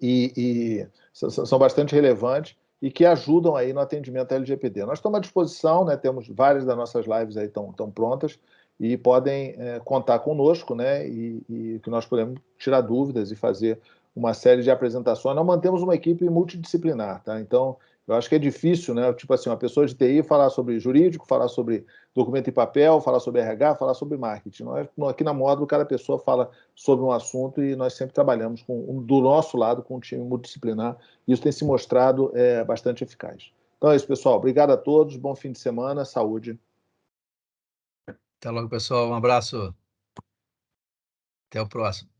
e são bastante relevantes e que ajudam aí no atendimento à LGPD. Nós estamos à disposição, né, temos várias das nossas lives aí estão prontas e podem contar conosco, né, e que nós podemos tirar dúvidas e fazer uma série de apresentações. Nós mantemos uma equipe multidisciplinar, tá? Então, eu acho que é difícil, né? Tipo assim, uma pessoa de TI falar sobre jurídico, falar sobre documento em papel, falar sobre RH, falar sobre marketing. Aqui na Módulo, cada pessoa fala sobre um assunto e nós sempre trabalhamos do nosso lado com um time multidisciplinar. E isso tem se mostrado bastante eficaz. Então é isso, pessoal. Obrigado a todos. Bom fim de semana. Saúde. Até logo, pessoal. Um abraço. Até o próximo.